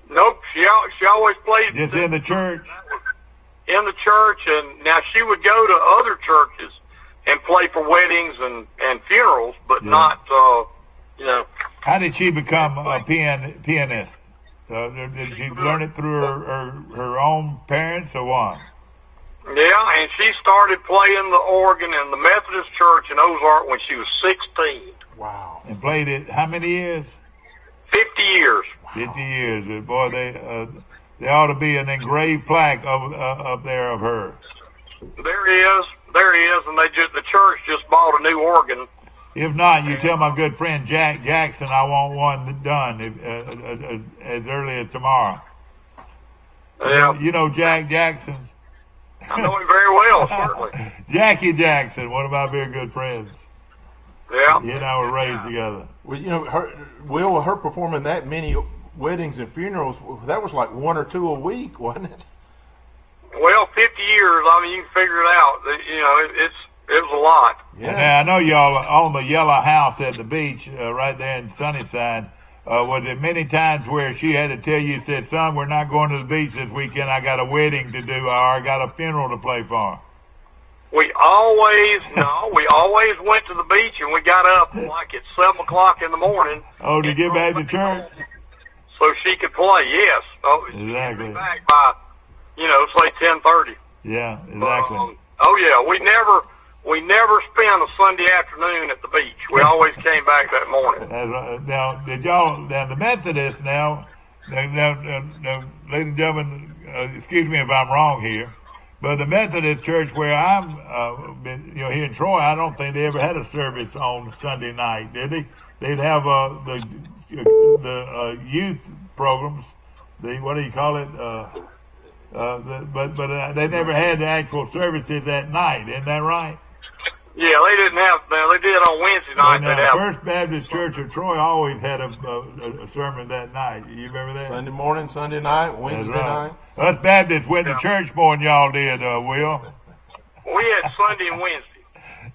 Nope. She always played just in the church. In the church, and now she would go to other churches and play for weddings and funerals, but not How did she become a pianist? Did she learn it through her own parents or what? Yeah, and she started playing the organ in the Methodist Church in Ozark when she was 16. Wow. And played it how many years? 50 years. Wow. 50 years. Boy, they ought to be an engraved plaque up there of her. There is, and the church just bought a new organ. If not, you tell my good friend Jack Jackson I want one done as early as tomorrow. Yeah. You know Jack Jackson? I know him very well, certainly. Jackie Jackson, one of my very good friends. Yeah. He and I were raised together. Well, her performing that many weddings and funerals, that was like one or two a week, wasn't it? Well, 50 years, I mean, you can figure it out. It was a lot. Yeah. Now, I know y'all own the Yellow House at the beach right there in Sunnyside. Was it many times where she had to tell you, said, son, we're not going to the beach this weekend. I got a wedding to do, or I got a funeral to play for? We always went to the beach, and we got up like at 7 o'clock in the morning. Oh, to get back to church? So she could play, yes. Oh, exactly. She'd be back by, say 10:30. Yeah, exactly. We never spent a Sunday afternoon at the beach. We always came back that morning. Now, the Methodists now, ladies and gentlemen, excuse me if I'm wrong here, but the Methodist church where I'm, here in Troy, I don't think they ever had a service on Sunday night, did they? They'd have the youth programs, what do you call it? But they never had the actual services at night. Isn't that right? Yeah, they didn't have. They did on Wednesday night. Now, First Baptist Church of Troy always had a sermon that night. You remember that? Sunday morning, Sunday night, Wednesday night. Us Baptists went to church more than y'all did, Will. We had Sunday and Wednesday.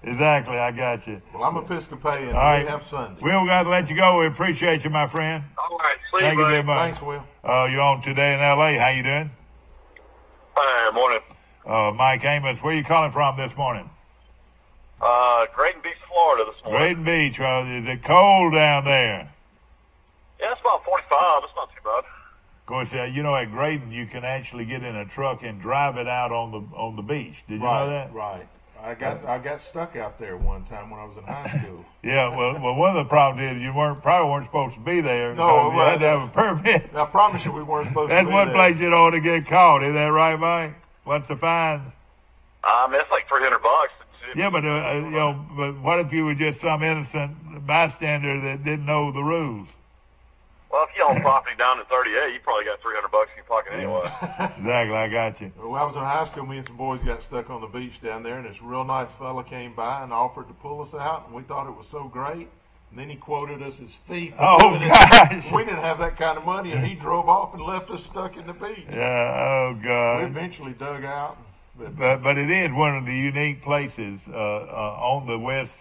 Exactly, I got you. Well, I'm Episcopalian. All right. We have Sunday. Will, we got to let you go. We appreciate you, my friend. All right, see you. Thank you very much. Thanks, Will. You're on Today in L.A. How you doing? Morning. Mike Amos, where are you calling from this morning? Grayton Beach, Florida this morning. Grayton Beach. Is it cold down there? Yeah, it's about 45. It's not too bad. Of course, at Grayton, you can actually get in a truck and drive it out on the beach. Did you know that? Right. I got stuck out there one time when I was in high school. Yeah, well, one of the problems is you probably weren't supposed to be there. No, you had to have a permit. I promise you, we weren't supposed to be there. That's one place you don't want to get caught. Is that right, Mike? What's the fine? It's like $300. Yeah, but but what if you were just some innocent bystander that didn't know the rules? Well, if you own property down in 38, you probably got $300 in your pocket anyway. Exactly, I got you. When I was in high school, me and some boys got stuck on the beach down there, and this real nice fella came by and offered to pull us out, and we thought it was so great. And then he quoted us his fee. Oh, gosh. We didn't have that kind of money, and he drove off and left us stuck in the beach. Yeah, oh, God. We eventually dug out. But it is one of the unique places on the west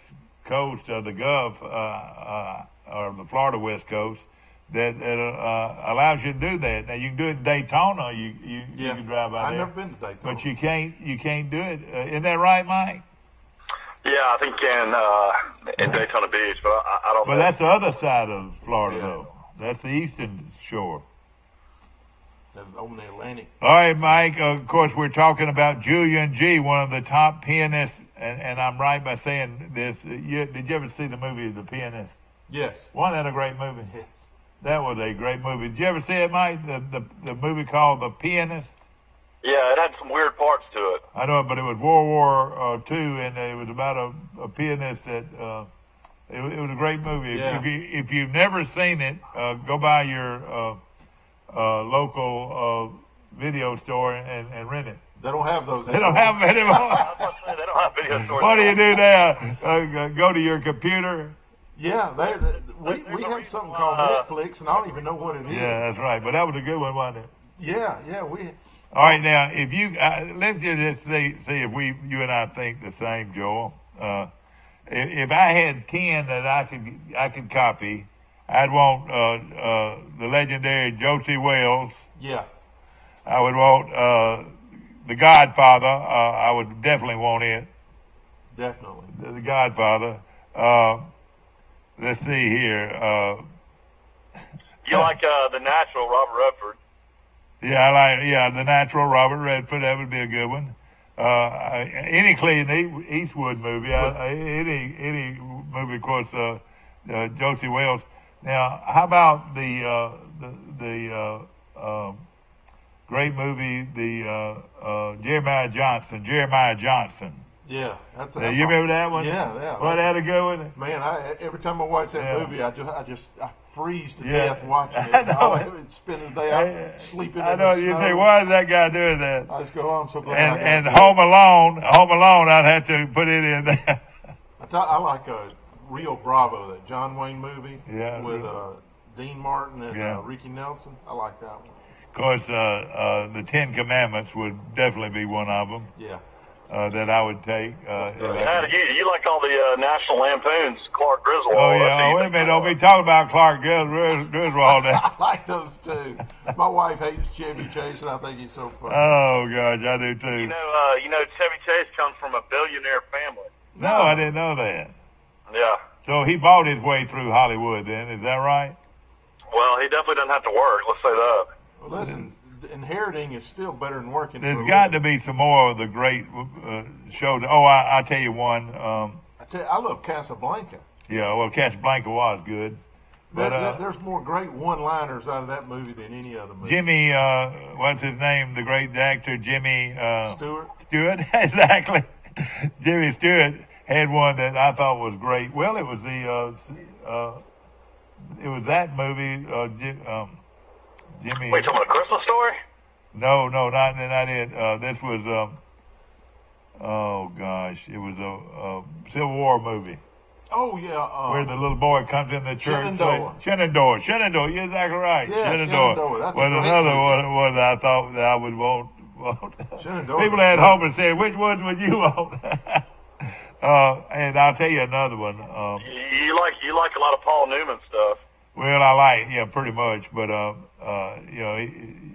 coast of the Gulf, or the Florida west coast, that allows you to do that. Now you can do it in Daytona. You can drive out there. I've never been to Daytona, but you can't do it. Isn't that right, Mike? Yeah, I think you can in Daytona Beach, but I don't. But that's the other side of Florida, though. That's the eastern shore. on the Atlantic. All right, Mike. Of course, we're talking about Julian G., one of the top pianists, and I'm right by saying this. Did you ever see the movie The Pianist? Yes. Wasn't that a great movie? Yes. That was a great movie. Did you ever see it, Mike? The movie called The Pianist? Yeah, it had some weird parts to it. I know, but it was World War II, and it was about a pianist that. It was a great movie. Yeah. If you've never seen it, go by your local video store and rent it. They don't have those. They don't have them anymore. I was about to say, they don't have video stores. What do you do now? Go to your computer? Yeah, we have something called Netflix, and I don't even know what it is. Yeah, that's right. But that was a good one, wasn't it? Yeah, we. All right, now if you let's just see if you and I think the same, Joel. If I had 10 that I could copy, I'd want the legendary Josie Wales. Yeah. I would want The Godfather. I would definitely want it. Definitely. The Godfather. Let's see here. You like The Natural, Robert Redford? Yeah, The Natural, Robert Redford. That would be a good one. Any Clint Eastwood movie, any movie, of course, Josie Wales. Now, how about the great movie, Jeremiah Johnson. Yeah, that's you remember that one? Yeah. Well, that a good one. Man, every time I watch that movie, I freeze to death watching it. I would spend the day out sleeping. I know. You say, why is that guy doing that? I just go, oh, I'm so glad. And Home Alone, I'd have to put it in there. I like Rio Bravo, that John Wayne movie with Dean Martin and Ricky Nelson. I like that one. Of course, the Ten Commandments would definitely be one of them. Yeah. That I would take. You like all the National Lampoons, Clark Griswold. Oh, yeah. Wait a minute. Don't be talking about Clark Griswold now. I like those, too. My wife hates Chevy Chase, and I think he's so funny. Oh, gosh, I do, too. You know, Chevy Chase comes from a billionaire family. No, I didn't know that. Yeah. So he bought his way through Hollywood, then. Is that right? Well, he definitely doesn't have to work. Let's say that. Well, listen. Inheriting is still better than working. There's got to be some more of the great shows. Oh, I'll tell you one. I love Casablanca. Yeah, well, Casablanca was good. But there's more great one-liners out of that movie than any other movie. Jimmy, what's his name? The great actor Jimmy Stewart. Stewart, exactly. Jimmy Stewart had one that I thought was great. Well, it was that movie. Jimmy. Wait, talking about A Christmas Story? No, not it. This was, oh gosh, it was a Civil War movie. Oh yeah. Where the little boy comes in the church. Shenandoah. You're exactly right. Yeah, Shenandoah. That's another one that I thought that I would want. Shenandoah. People at home and said, which ones would you want? And I'll tell you another one. You like a lot of Paul Newman stuff. Well, I like, pretty much, but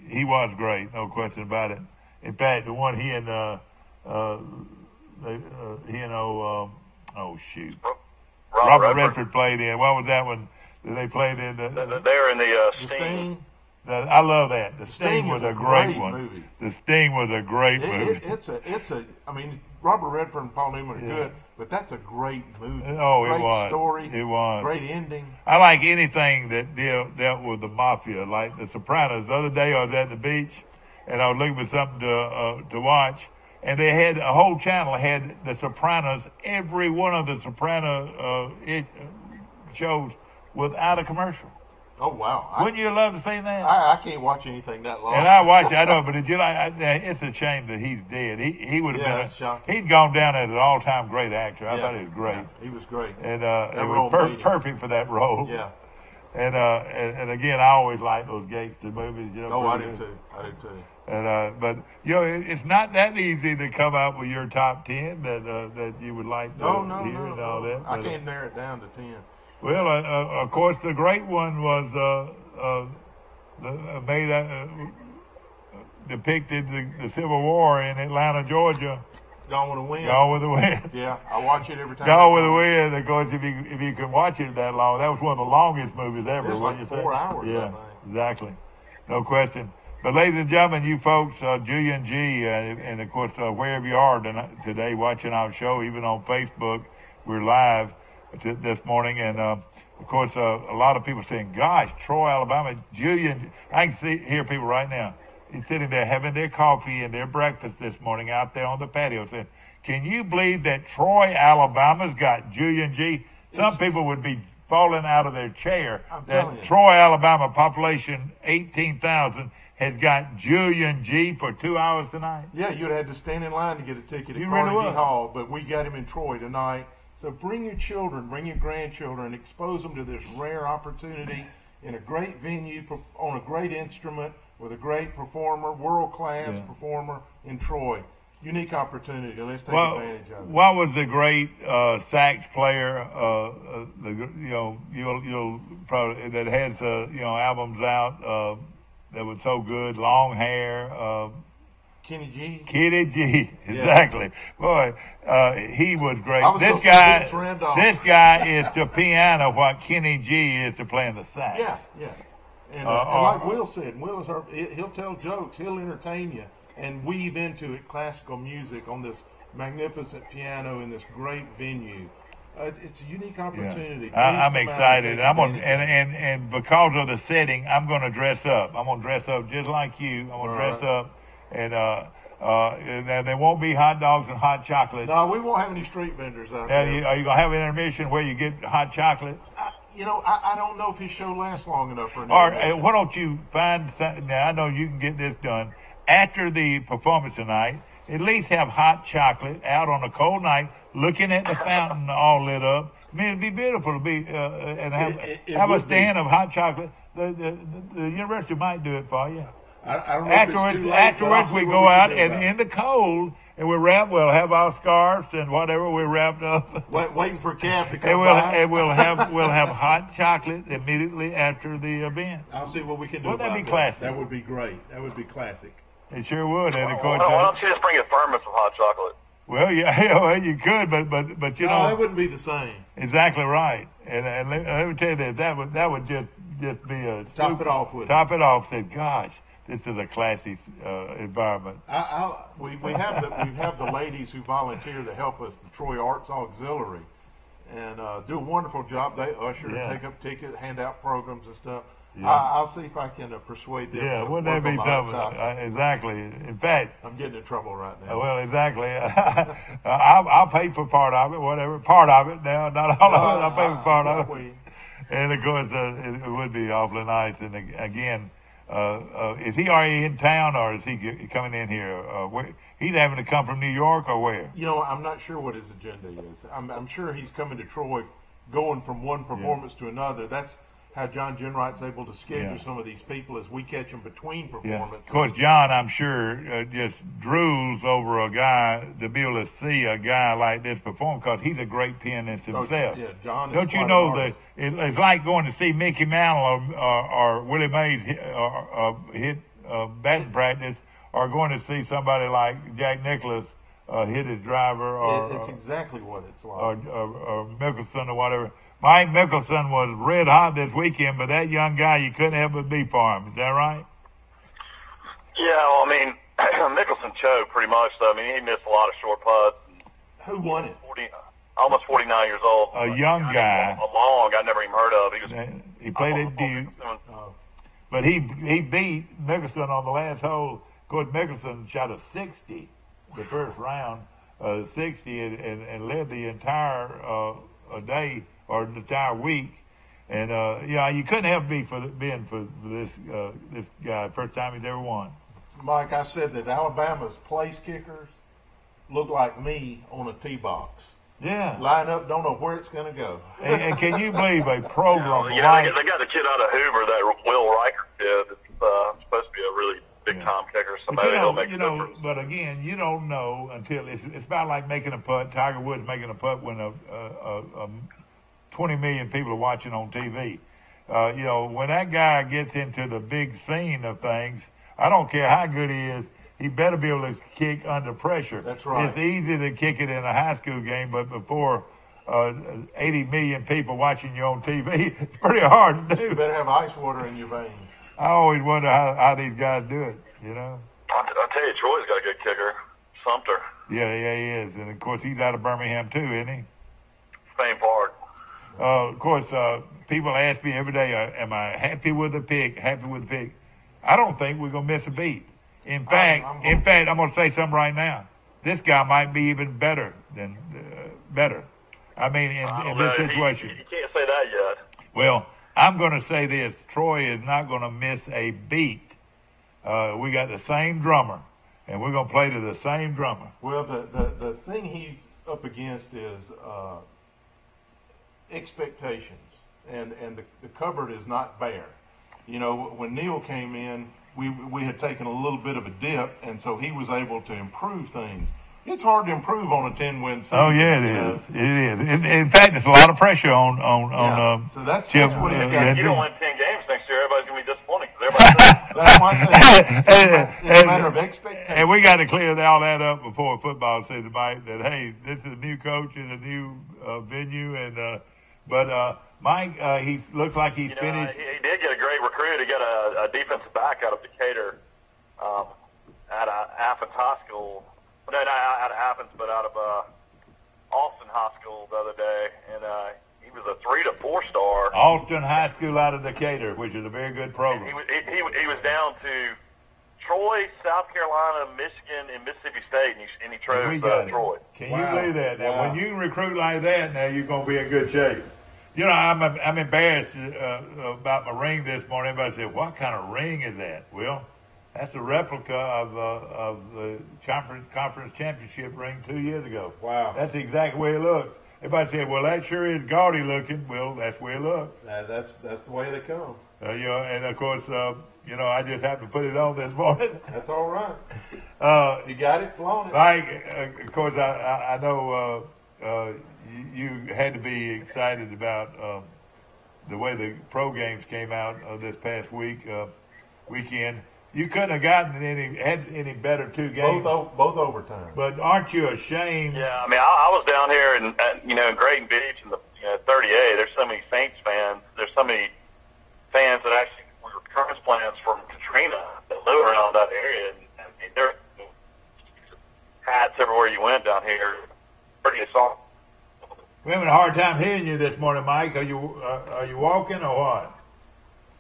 he was great, no question about it. In fact, the one he and Robert Redford played in. What was that one that they played in? They're in the Sting. I love that. The Sting was a great one. Movie. The Sting was a great movie. I mean, Robert Redford and Paul Newman are good, but that's a great movie. Oh, great it was. Story. It was. Great ending. I like anything that dealt with the mafia, like The Sopranos. The other day I was at the beach, and I was looking for something to watch, and they had a whole channel had The Sopranos. Every one of the Soprano shows without a commercial. Oh, wow. Wouldn't you love to see that? I can't watch anything that long. And I watch it, I know, but did you like? It's a shame that he's dead. He would have been. He'd gone down as an all-time great actor. I thought he was great. Yeah, he was great. And it was perfect for that role. Yeah. And again, I always like those gangster movies. I do too. And but it's not that easy to come up with your top 10 that you would like to hear and all that. I can't narrow it down to 10. Well, of course, the great one was depicted the Civil War in Atlanta, Georgia. Gone with the Wind. Gone with the Wind. Yeah, I watch it every time. Gone with the Wind. Of course, if you can watch it that long, that was one of the longest movies ever. It was like 4 hours. Yeah, exactly. No question. But ladies and gentlemen, you folks, Julian G, and of course, wherever you are today watching our show, even on Facebook, we're live this morning. And of course, a lot of people saying, gosh, Troy, Alabama, Julian, I can hear people right now. He's sitting there having their coffee and their breakfast this morning out there on the patio saying, can you believe that Troy, Alabama's got Julian G? Some people would be falling out of their chair that Troy, Alabama, population 18,000, has got Julian G for 2 hours tonight. Yeah, you'd have had to stand in line to get a ticket at Carnegie Hall, but we got him in Troy tonight. So bring your children, bring your grandchildren, expose them to this rare opportunity in a great venue, on a great instrument, with a great performer, world-class performer in Troy. Unique opportunity. Let's take advantage of it. What was the great sax player? You'll probably that has albums out that was so good, long hair. Kenny G. Kenny G. Exactly. Boy, he was great. This guy is to piano what Kenny G is to playing the sax. Yeah. And like Will said, he'll tell jokes, he'll entertain you, and weave into it classical music on this magnificent piano in this great venue. It's a unique opportunity. Yeah. I'm excited. And because of the setting, I'm going to dress up. I'm going to dress up just like you. I'm going to dress up, and there won't be hot dogs and hot chocolate. No, we won't have any street vendors out there. Are you going to have an intermission where you get hot chocolate? I don't know if his show lasts long enough for an intermission. Why don't you find something? Now, I know you can get this done after the performance tonight. At least have hot chocolate out on a cold night, looking at the fountain all lit up. I mean, it'd be beautiful to be and have a stand of hot chocolate. The university might do it for you. I don't know afterwards, we go out and in the cold, and we'll have our scarves and whatever we're wrapped up. Waiting for Cap to come by. And we'll have hot chocolate immediately after the event. I'll see what we can do. Wouldn't that be classic? That would be great. That would be classic. It sure would. And of course, why don't you just bring a thermos of hot chocolate? Well, yeah, you could, but you know, that wouldn't be the same. Exactly right. And let me tell you that would just be a top it off with. Top it off. Said, gosh, this is a classy environment. We have the ladies who volunteer to help us, the Troy Arts Auxiliary, and do a wonderful job. They usher, take up tickets, hand out programs and stuff. Yeah. I'll see if I can persuade them. Yeah, wouldn't that be something? Exactly. In fact, I'm getting in trouble right now. Well, exactly. I'll pay for part of it, whatever. Part of it now, not all of it. I'll pay for part of it. And of course, it would be awfully nice. And again, is he already in town, or is he coming in here? He's having to come from New York, or where? I'm not sure what his agenda is. I'm sure he's coming to Troy, going from one performance to another. That's how John Jenwright's able to schedule some of these people as we catch them between performances. Of course, John, I'm sure, just drools over a guy to be able to see a guy like this perform, because he's a great pianist himself. John is Don't you know that it's like going to see Mickey Mantle or Willie Mays hit batting practice, or going to see somebody like Jack Nicklaus hit his driver. It's exactly what it's like. Or Mickelson or whatever. Mike Mickelson was red hot this weekend, but that young guy, you couldn't help but be for him. Is that right? Yeah, well, I mean, Mickelson choked pretty much. So, I mean, he missed a lot of short putts. Who won it? Almost 49 years old. A young guy. I never even heard of. He played at Duke. But he beat Mickelson on the last hole. Of course, Mickelson shot a 60 the first round, 60, and led the entire day or the entire week. And you couldn't help being for this guy, first time he's ever won. Mike, I said that Alabama's place kickers look like me on a tee box. Yeah. Line up, don't know where it's going to go. and can you believe a program they got the kid out of Hoover that Will Riker did. It's supposed to be a really big-time kicker. Somebody that'll make a difference. But again, you don't know until it's about like making a putt. Tiger Woods making a putt when 20 million people are watching on TV. When that guy gets into the big scene of things, I don't care how good he is, he better be able to kick under pressure. That's right. It's easy to kick it in a high school game, but before 80 million people watching you on TV, it's pretty hard to do. You better have ice water in your veins. I always wonder how these guys do it, you know. I'll tell you, Troy's got a good kicker, Sumter. Yeah, he is. And, of course, he's out of Birmingham, too, isn't he? Same part. Of course, people ask me every day, am I happy with the pick, I don't think we're going to miss a beat. In fact, I'm going to say something right now. This guy might be even better than better. I mean, in this situation. You can't say that yet. Well, I'm going to say this. Troy is not going to miss a beat. We got the same drummer, and we're going to play to the same drummer. Well, the thing he's up against is expectations, and the cupboard is not bare. You know, when Neil came in, we had taken a little bit of a dip, and so he was able to improve things. It's hard to improve on a 10-win season. Oh yeah, it is. It is. In fact, it's a lot of pressure on. So that's Chip. What you don't win 10 games next year, everybody's gonna be disappointed because that's why I say it's a matter of expectation. And we got to clear all that up before football season, Mike. That hey, this is a new coach and a new venue, and but Mike, he looks like he's finished. He did get a great recruit. He got a defensive back out of Decatur, out of Athens High School. No, not out of Athens, but out of Austin High School the other day, and he was a 3 to 4 star. Austin High School out of Decatur, which is a very good program. He was down to Troy, South Carolina, Michigan, and Mississippi State, and he chose Troy. Can you believe that? Now, when you recruit like that, now you're going to be in good shape. You know, I'm embarrassed about my ring this morning. Everybody said, "What kind of ring is that?" Well, that's a replica of the conference championship ring 2 years ago. Wow. That's the exact way it looks. Everybody said, well, that sure is gaudy looking. Well, that's the way it looks. That's the way they come. You know, and of course, you know, I just happened to put it on this morning. That's all right. You got it, flown it. Mike, of course, I know you had to be excited about the way the pro games came out this past weekend. You couldn't have gotten any better 2 games. Both overtime. But aren't you ashamed? Yeah, I mean, I was down here in Grayton Beach in the 38. There's so many Saints fans. There's so many fans that actually were transplants from Katrina that live around that area. And there's hats everywhere you went down here. Pretty soft. We're having a hard time hearing you this morning, Mike. Are you walking or what?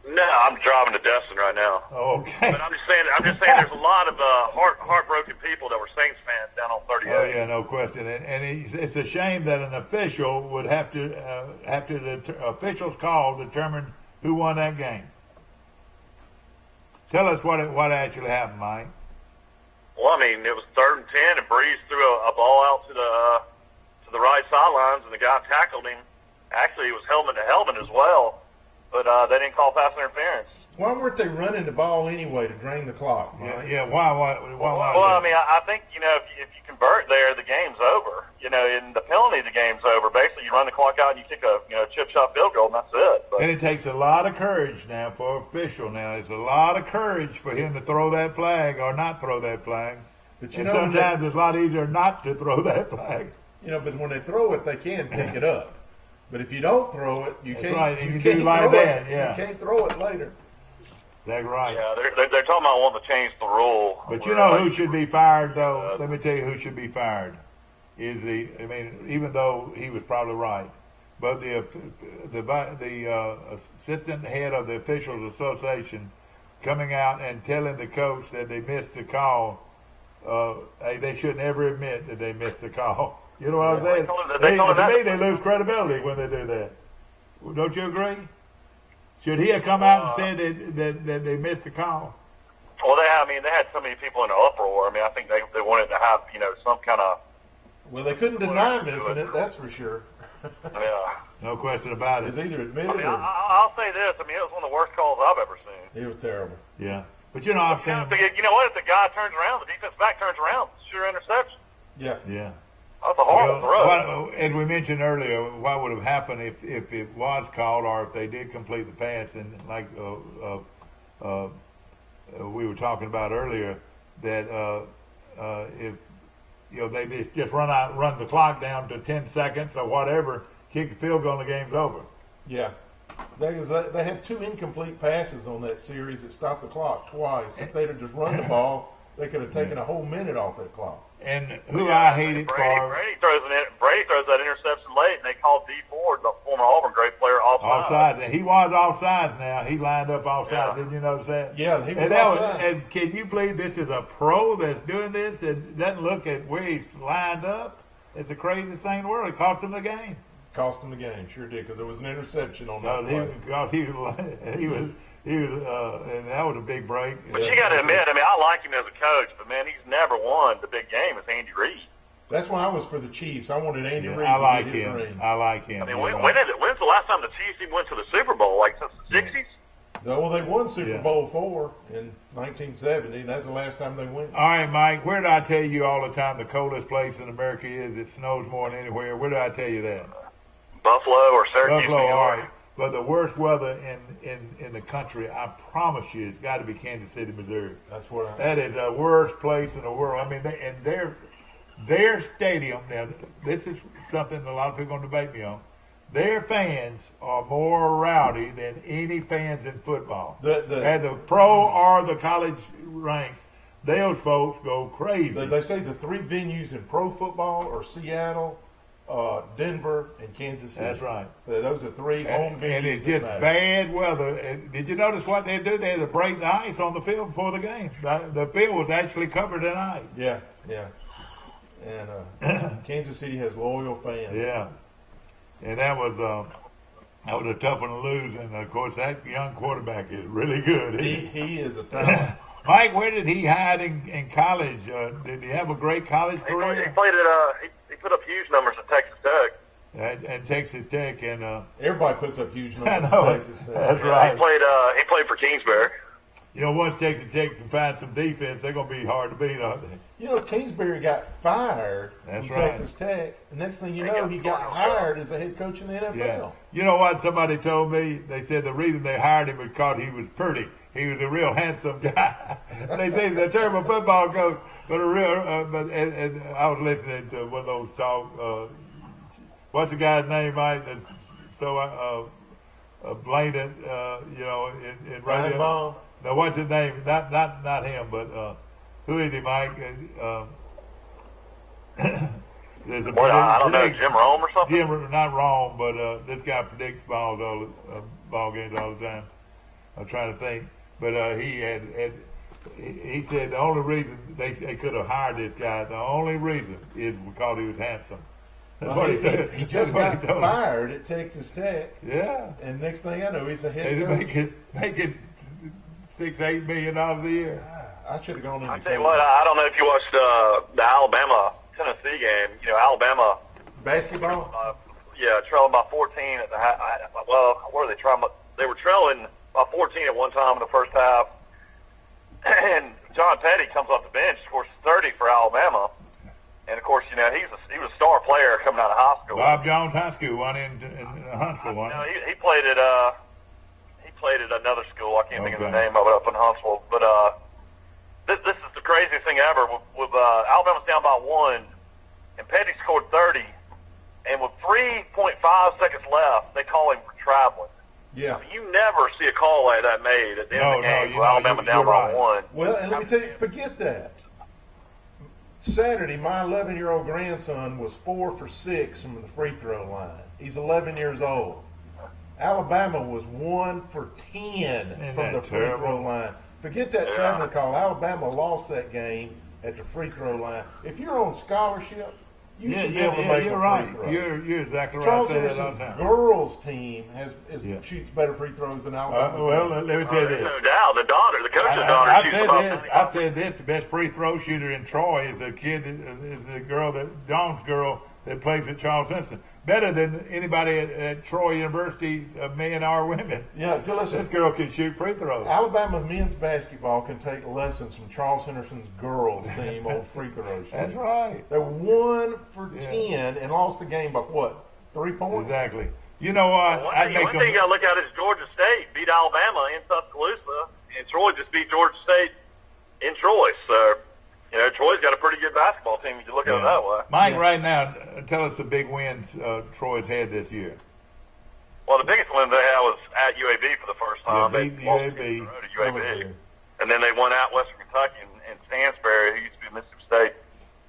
No, I'm driving to Destin right now. Oh, okay. But I'm just saying there's a lot of heartbroken people that were Saints fans down on 38. Oh yeah, no question. And it's a shame that an official would have to the official's call determine who won that game. Tell us what actually happened, Mike. Well, I mean, it was 3rd and 10, and Breeze threw a ball out to the right sidelines, and the guy tackled him. Actually, he was helmet to helmet as well. But they didn't call pass interference. Why weren't they running the ball anyway to drain the clock? Mike? Yeah. Why? Well, I mean, I think if you convert there, the game's over. In the penalty, the game's over. Basically, you run the clock out and you kick a chip shot field goal, and that's it. But, and it takes a lot of courage now for an official. Now it's a lot of courage for him to throw that flag or not throw that flag. But sometimes it's a lot easier not to throw that flag. But when they throw it, they can pick it up. But if you don't throw it, you can't. Right. You can't throw that. it. Yeah. You can't throw it later. That's right. Yeah, they're talking about wanting to change the rule. But you know who should be fired, though? Let me tell you who should be fired. Even though he was probably right, but the assistant head of the Officials Association coming out and telling the coach that they missed the call, they should never admit that they missed the call. You know what I'm saying? To me, they lose credibility when they do that. Don't you agree? Should he have come out and said that they missed the call? Well, they had so many people in an uproar. I mean, I think they wanted to have some kind of. Well, they couldn't deny missing it. That's for sure. Yeah. No question about it. It's either admitted or. I'll say this. I mean, it was one of the worst calls I've ever seen. It was terrible. Yeah, but I've seen. You know what? If the guy turns around, the defense back turns around, sure interception. Yeah. Yeah. That's a horrible throw. And we mentioned earlier what would have happened if it was called or if they did complete the pass. And like we were talking about earlier, that if they just run the clock down to 10 seconds or whatever, kick the field goal, and the game's over. Yeah. They had 2 incomplete passes on that series that stopped the clock twice. If they'd have just run the ball, they could have taken a whole minute off that clock. And who I hated Brady throws that interception late, and they called D Ford, the former Auburn great player, offside. He was offside now. He lined up offside. Didn't you notice that? Yeah, he was offside. And can you believe this is a pro that's doing this that doesn't look at where he's lined up? It's the craziest thing in the world. It cost him the game. Cost him the game, sure did, because there was an interception on that play. And that was a big break. But you got to admit, I like him as a coach, but man, he's never won the big game as Andy Reid. That's why I was for the Chiefs. I wanted Andy Reid to get his ring. I like him. When's the last time the Chiefs even went to the Super Bowl? Like since the 60s? Well, they won Super Bowl IV in 1970. That's the last time they went. All right, Mike, where did I tell you all the time the coldest place in America is? It snows more than anywhere. Where did I tell you that? Buffalo or Syracuse, Buffalo, New York. all right. But the worst weather in the country, I promise you, it's got to be Kansas City, Missouri. That is the worst place in the world. I mean, their stadium, now, this is something a lot of people are going to debate me on. Their fans are more rowdy than any fans in football. At the pro or the college ranks, those folks go crazy. They say the 3 venues in pro football are Seattle, Denver, and Kansas City. That's right. Those are 3 home venues. And it's just bad weather. And did you notice what they do? They had to break the ice on the field before the game. The field was actually covered in ice. Yeah. And Kansas City has loyal fans. Yeah. And that was a tough one to lose. And, of course, that young quarterback is really good. He is a talent. Mike, where did he hide in college? Did he have a great college career? He played at he put up huge numbers at Texas Tech. At Texas Tech, and everybody puts up huge numbers at Texas Tech. That's right. He played for Kingsbury. You know, once Texas Tech can find some defense, they're going to be hard to beat, aren't they? You know, Kingsbury got fired from Texas Tech. The next thing you know, he got hired as a head coach in the NFL. Yeah. You know what? Somebody told me, they said the reason they hired him was because he was pretty. He was a real handsome guy. They think they're a terrible football coach, but a real. And I was listening to one of those talk. What's the guy's name, Mike? That's so blatant. You know, in radio. No, what's his name? Not him, but who is he, Mike? There's a I don't know, Jim Rome or something. Not Rome, but this guy predicts ball games all the time. I'm trying to think. But he said the only reason they could have hired this guy, the only reason is because he was handsome. That's what he said. He just got fired at Texas Tech. Yeah. And next thing I know, he's a head coach. Making $6-8 million a year. I should have gone in. I tell you what, I don't know if you watched the Alabama-Tennessee game. You know, Alabama basketball. Trailing by 14 at the what were they trying? They were trailing by 14 at one time in the first half, and John Petty comes off the bench, scores 30 for Alabama, and of course, you know he was a star player coming out of high school. Bob Jones High School, one in Huntsville, one. No, he played at another school. I can't think of the name of it up in Huntsville, but this is the craziest thing ever. With Alabama's down by 1, and Petty scored 30, and with 3.5 seconds left, they call him for traveling. Yeah. I mean, you never see a call like that made at the end of the game with Alabama down by 1. Well, and let me tell you, forget that. Saturday, my 11-year-old grandson was 4 for 6 from the free throw line. He's 11 years old. Alabama was 1 for 10 from the free throw line. Forget that traveling call. Alabama lost that game at the free throw line. If you're on scholarship, you should be able to make a free throw. You're exactly right. Charles Henderson's girls team shoots better free throws than Alabama. Well, let me tell you this. No doubt. The coach's daughter shoots about 50. I've said this, the best free throw shooter in Troy is the girl, Dawn's girl that plays at Charles Henderson. Better than anybody at Troy University, men or women. Yeah, listen. This girl can shoot free throws. Alabama men's basketball can take lessons from Charles Henderson's girls team on free throws. That's right. They were 1 for 10 and lost the game by what? 3 points? Exactly. You know what? One thing you got to look at is Georgia State beat Alabama in Tuscaloosa, and Troy just beat Georgia State in Troy. So, you know, Troy's got a pretty good basketball team if you look at it that way. Mike, right now, tell us the big wins Troy's had this year. Well, the biggest win they had was at UAB for the first time. They beat UAB. UAB. And then they won out Western Kentucky and Stansbury, who used to be Mississippi State,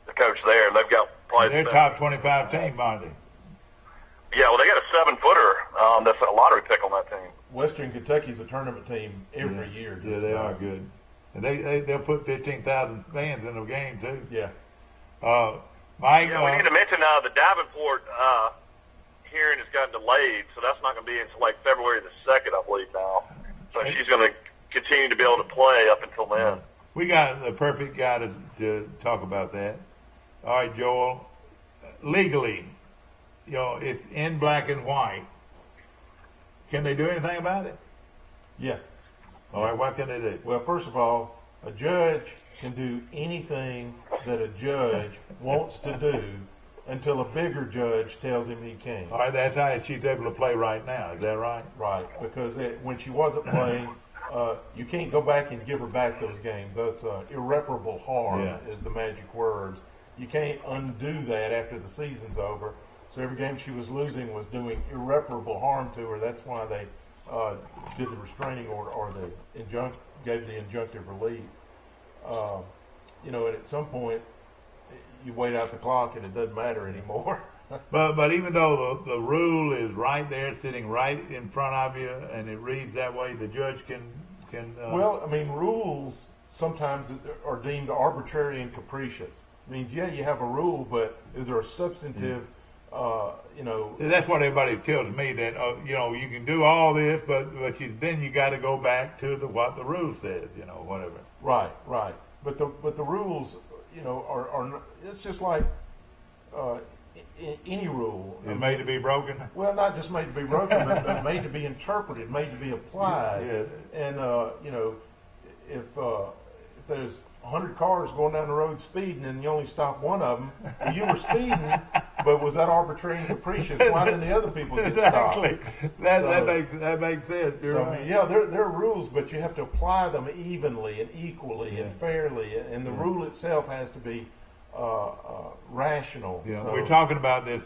the coach there. They've got probably their top 25 team, aren't they? Yeah, well, they got a 7-footer that's a lottery pick on that team. Western Kentucky's a tournament team every year. Yeah, they are good. And they'll put 15,000 fans in the game, too. Yeah. Mike? Yeah, we need to mention the Davenport hearing has gotten delayed, so that's not going to be until like February the 2nd, I believe, now. So she's going to continue to be able to play up until then. We got the perfect guy to talk about that. All right, Joel. Legally, it's in black and white. Can they do anything about it? Yeah. All right, what can they do? Well, first of all, a judge can do anything that a judge wants to do until a bigger judge tells him he can't. All right, that's how she's able to play right now. Is that right? Right, because when she wasn't playing, you can't go back and give her back those games. That's irreparable harm is the magic words. You can't undo that after the season's over. So every game she was losing was doing irreparable harm to her. That's why they did the restraining order or gave the injunctive relief. And at some point, you wait out the clock and it doesn't matter anymore. But even though the rule is right there, sitting right in front of you, and it reads that way, the judge can. Well, I mean, rules sometimes are deemed arbitrary and capricious. It means, you have a rule, but is there a substantive, That's what everybody tells me, that, you can do all this, but then you got to go back to what the rule says, whatever. Right. But the rules, are it's just like any rule. It's made to be broken? Well, not just made to be broken, but made to be interpreted, made to be applied. Yeah. And, if there's 100 cars going down the road speeding and you only stop one of them, well, you were speeding, but was that arbitrary and capricious? Why didn't the other people get stopped? Exactly. That makes sense. Right. There are rules, but you have to apply them evenly and equally and fairly, and the rule itself has to be rational. Yeah. So, we're talking about this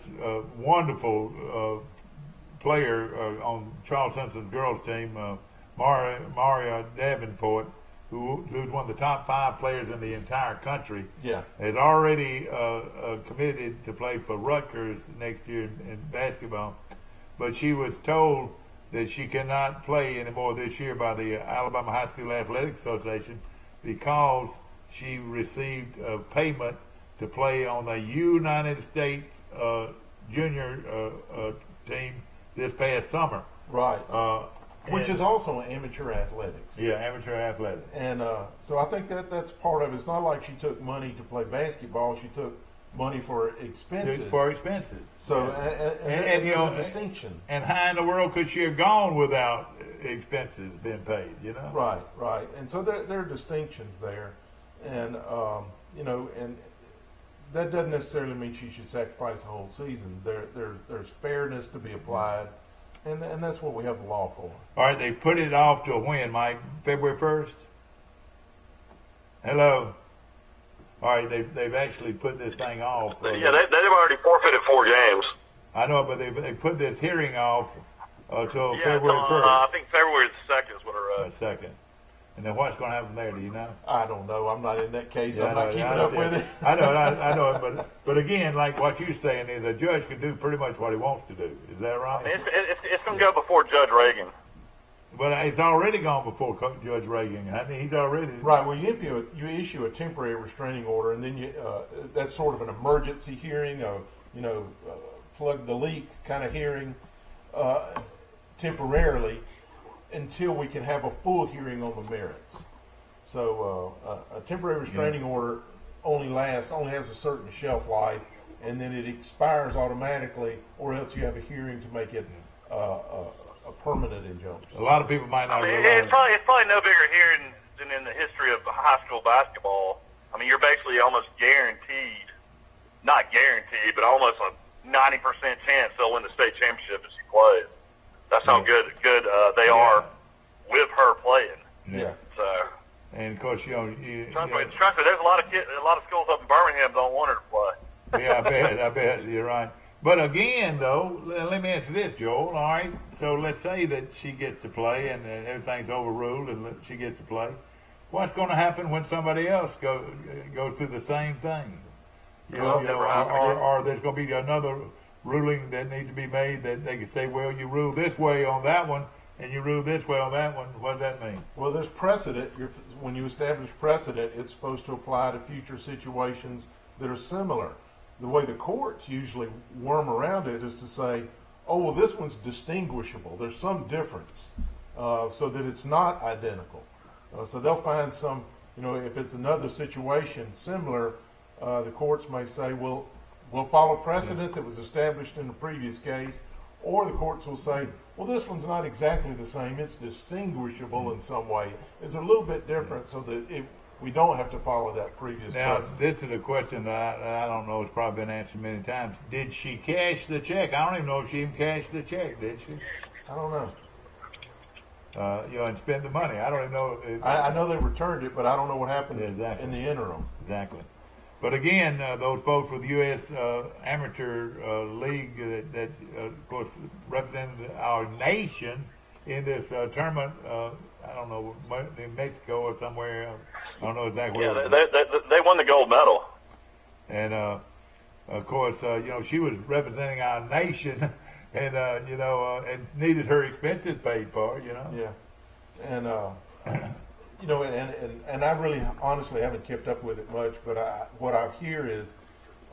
wonderful player on Charles Simpson's girls team, Maria Davenport, who's one of the top 5 players in the entire country. Yeah. Has already committed to play for Rutgers next year in basketball, but she was told that she cannot play anymore this year by the Alabama High School Athletic Association because she received a payment to play on the United States junior team this past summer. Right. Which is also amateur athletics. Yeah, amateur athletics. And so I think that's part of it. It's not like she took money to play basketball. She took money for expenses. So, and there's a distinction. And how in the world could she have gone without expenses being paid, Right. And so there are distinctions there. And, and that doesn't necessarily mean she should sacrifice the whole season. There's fairness to be applied. And that's what we have the law for. All right, they put it off to when, Mike? February 1st? Hello? All right, they've actually put this thing off. They've already forfeited 4 games. I know, but they put this hearing off until February 1st. I think February the 2nd is what I read. The 2nd. And then what's going to happen there? Do you know? I don't know. I'm not in that case. I'm not keeping up with it. I know it. But again, like what you're saying is a judge can do pretty much what he wants to do. Is that right? It's going to go before Judge Reagan. But it's already gone before Judge Reagan. I mean, he's already... Right. Well, you issue a temporary restraining order, and then that's sort of an emergency hearing, plug the leak kind of hearing temporarily, until we can have a full hearing on the merits. So a temporary restraining order only has a certain shelf life, and then it expires automatically, or else you have a hearing to make it a permanent injunction. A lot of people might not realize. It's probably no bigger hearing than in the history of high school basketball. I mean, you're basically almost guaranteed, not guaranteed, but almost a 90% chance they'll win the state championship if she plays. That's how good they are with her playing. Yeah. So. And of course, trust me, there's a lot of schools up in Birmingham don't want her to play. Yeah, I bet you're right. But again, though, let me answer this, Joel. All right. So let's say that she gets to play and everything's overruled and she gets to play. What's going to happen when somebody else goes through the same thing? Or there's going to be another ruling that needs to be made that they can say, well, you ruled this way on that one and you ruled this way on that one. What does that mean? Well, there's precedent. When you establish precedent, it's supposed to apply to future situations that are similar. The way the courts usually worm around it is to say, oh, well, this one's distinguishable. There's some difference, so that it's not identical. So they'll find some, if it's another situation similar, the courts may say, well, we'll follow precedent that was established in the previous case, or the courts will say, well, this one's not exactly the same. It's distinguishable in some way. It's a little bit different so that we don't have to follow that previous precedent. This is a question that I don't know. It's probably been answered many times. Did she cash the check? I don't even know if she even cashed the check, did she? I don't know. And spend the money. I don't even know. I know they returned it, but I don't know what happened in the interim. Exactly. But again, those folks with the U.S. Amateur League that of course, represented our nation in this tournament, I don't know, in Mexico or somewhere. I don't know exactly where. Yeah, they won the gold medal. And, of course, she was representing our nation and, and needed her expenses paid for, Yeah. And, and I really honestly haven't kept up with it much, but what I hear is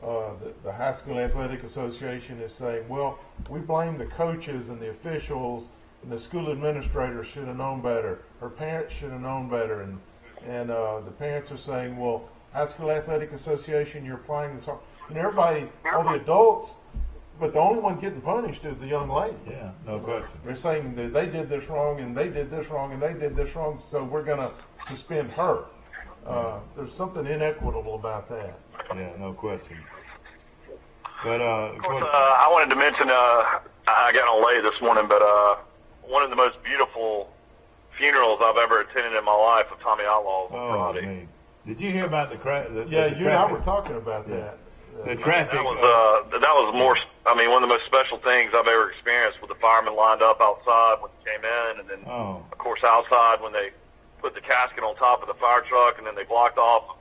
the High School Athletic Association is saying, well, we blame the coaches and the officials, and the school administrators should have known better. Her parents should have known better. And the parents are saying, well, High School Athletic Association, you're applying this. Everybody, all the adults, but the only one getting punished is the young lady. Yeah, no question. They're saying that they did this wrong, and they did this wrong, and they did this wrong, so we're going to suspend her. There's something inequitable about that. Yeah, no question. But of course, I wanted to mention, I got on late this morning, but one of the most beautiful funerals I've ever attended in my life of Tommy Outlaw on Friday. Man. Did you hear about the crash? Yeah, you and I were talking about that. The traffic. That was more. I mean, one of the most special things I've ever experienced with the firemen lined up outside when they came in, and then of course outside when they put the casket on top of the fire truck, and then they blocked off,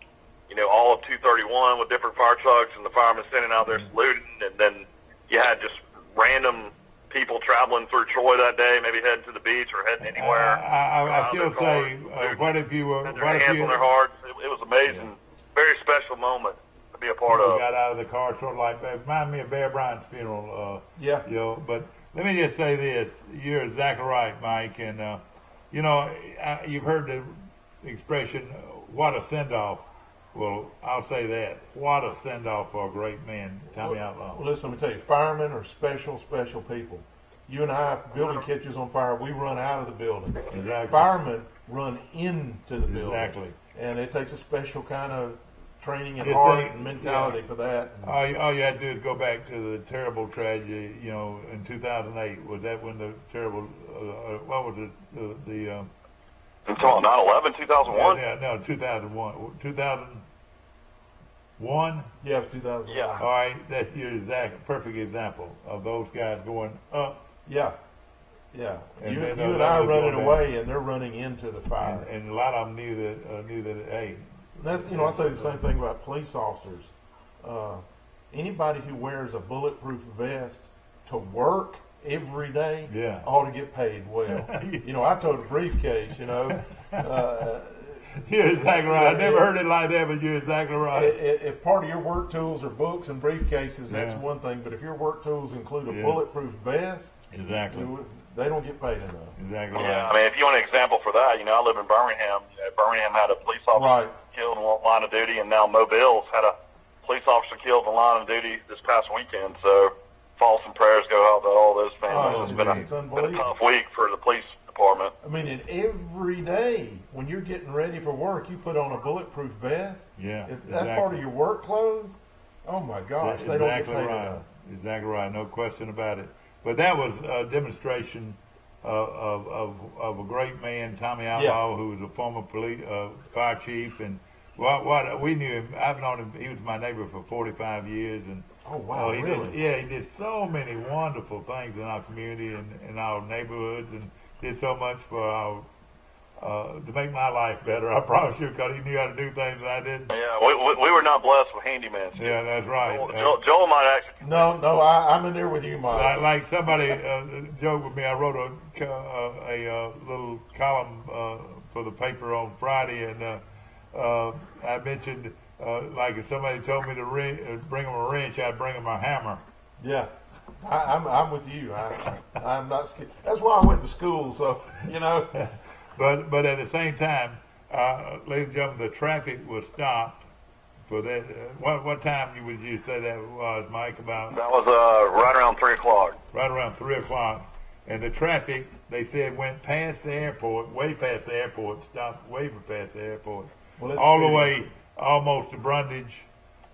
all of 231 with different fire trucks, and the firemen standing out there saluting, and then you had just random people traveling through Troy that day, maybe heading to the beach or heading anywhere. I still say, what if you were? Had their hands on their hearts. It was amazing, very special moment to be a part of. Got out of the car, sort of like that. Reminded me of Bear Bryant's funeral. But let me just say this: you're exactly right, Mike. And you've heard the expression, "What a send-off." Well, I'll say that. What a send-off for a great man, Tommy Outlaw. Well, listen, let me tell you, firemen are special, special people. You and I, building catches on fire, we run out of the building. Exactly. Firemen run into the building. Exactly. And it takes a special kind of training and heart and mentality for that. All you had to do is go back to the terrible tragedy, in 2008. Was that when the terrible, what was it, until 9/11, 2001? Yeah, no, 2001. 2001? Yeah, it was 2001. Yeah. All right, that's your perfect example of those guys going up. Yeah. Yeah. And you and I are running away, and they're running into the fire. And a lot of them knew that, hey. That's, I say the same thing about police officers. Anybody who wears a bulletproof vest to work every day ought to get paid well. I towed a briefcase, You're exactly right. I never heard it like that, but you're exactly right. If part of your work tools are books and briefcases, that's one thing. But if your work tools include a bulletproof vest, they don't get paid enough. Exactly right. Yeah, I mean, if you want an example for that, I live in Birmingham. Birmingham had a police officer killed in line of duty, and now Mobile's had a police officer killed in line of duty this past weekend. So thoughts and prayers go out to all those families. It's been a tough week for the police department. I mean, and every day when you're getting ready for work, you put on a bulletproof vest. Yeah, if that's part of your work clothes, oh my gosh, they don't get paid enough. Exactly right, no question about it. But that was a demonstration of a great man, Tommy Outlaw, who was a former fire chief, and What we knew him. I've known him. He was my neighbor for 45 years, and oh wow, really? He did so many wonderful things in our community and in our neighborhoods, and did so much for our to make my life better. I promise you, because he knew how to do things that I didn't. Yeah, we were not blessed with handyman. Yeah, that's right. Joel might actually. No, I'm in there with you, Mike. Like somebody joked with me. I wrote a little column for the paper on Friday, and I mentioned like if somebody told me to bring them a wrench, I'd bring them a hammer. Yeah. I'm with you. I'm not scared. That's why I went to school, so you know. But at the same time, ladies and gentlemen, the traffic was stopped for that. What time would you say that was, Mike? About that was right around 3 o'clock. Right around 3 o'clock, and the traffic, they said, went past the airport, way past the airport, stopped way past the airport, all the way almost to Brundage,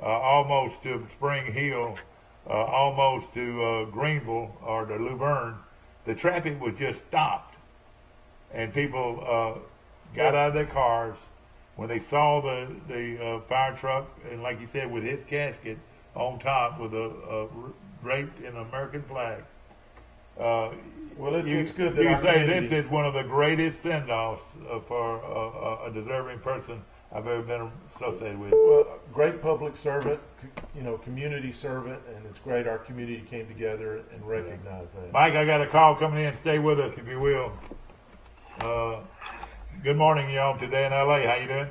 almost to Spring Hill, almost to Greenville or to Luverne. The traffic was just stopped. And people got out of their cars when they saw the fire truck, and like you said, with his casket on top with a draped in an American flag. Well, it's good that you say this is one of the greatest send-offs for a deserving person I've ever been associated with. Well, great public servant, community servant, and it's great our community came together and recognized that. Mike, I got a call coming in. Stay with us, if you will. Good morning, you're on Today in LA. How you doing?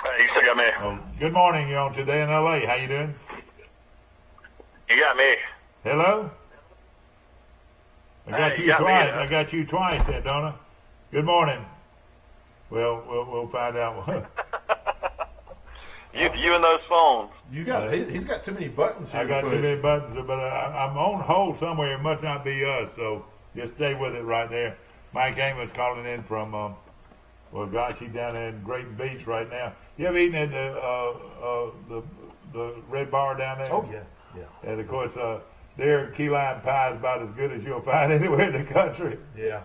Hey, you still got me. Oh, good morning, you're on Today in LA. How you doing? You got me. Hello? I got you twice. I got you twice there, don't I? Good morning. Well, we'll find out. You and those phones. You got he's got too many buttons here. I got too many buttons, but I'm on hold somewhere. It must not be us, so just stay with it right there. Mike Amos calling in from, well, gosh, he's down there in Great Beach right now. You ever eaten at the Red Bar down there? Oh, yeah. And, of course, their key lime pie is about as good as you'll find anywhere in the country. Yeah.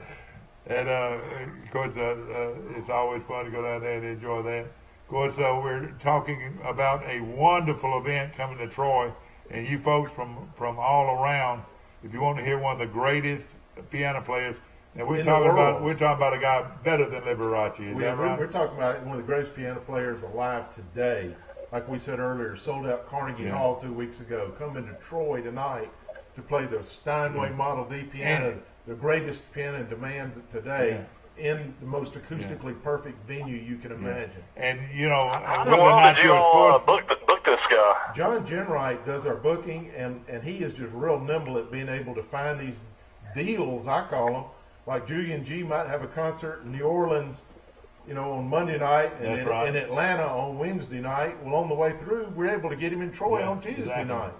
And, of course, it's always fun to go down there and enjoy that. Of course, we're talking about a wonderful event coming to Troy, and you folks from all around, if you want to hear one of the greatest piano players, and we're talking about a guy better than Liberace. Is that right? We're talking about one of the greatest piano players alive today. Like we said earlier, sold out Carnegie Hall 2 weeks ago. Coming to Troy tonight to play the Steinway Model D piano, the greatest piano in demand today. In the most acoustically perfect venue you can imagine. And, how in the world did you all book this guy? John Jenright does our booking, and he is just real nimble at being able to find these deals, I call them. Like Julian G might have a concert in New Orleans, on Monday night, and in Atlanta on Wednesday night. Well, on the way through, we're able to get him in Troy on Tuesday night.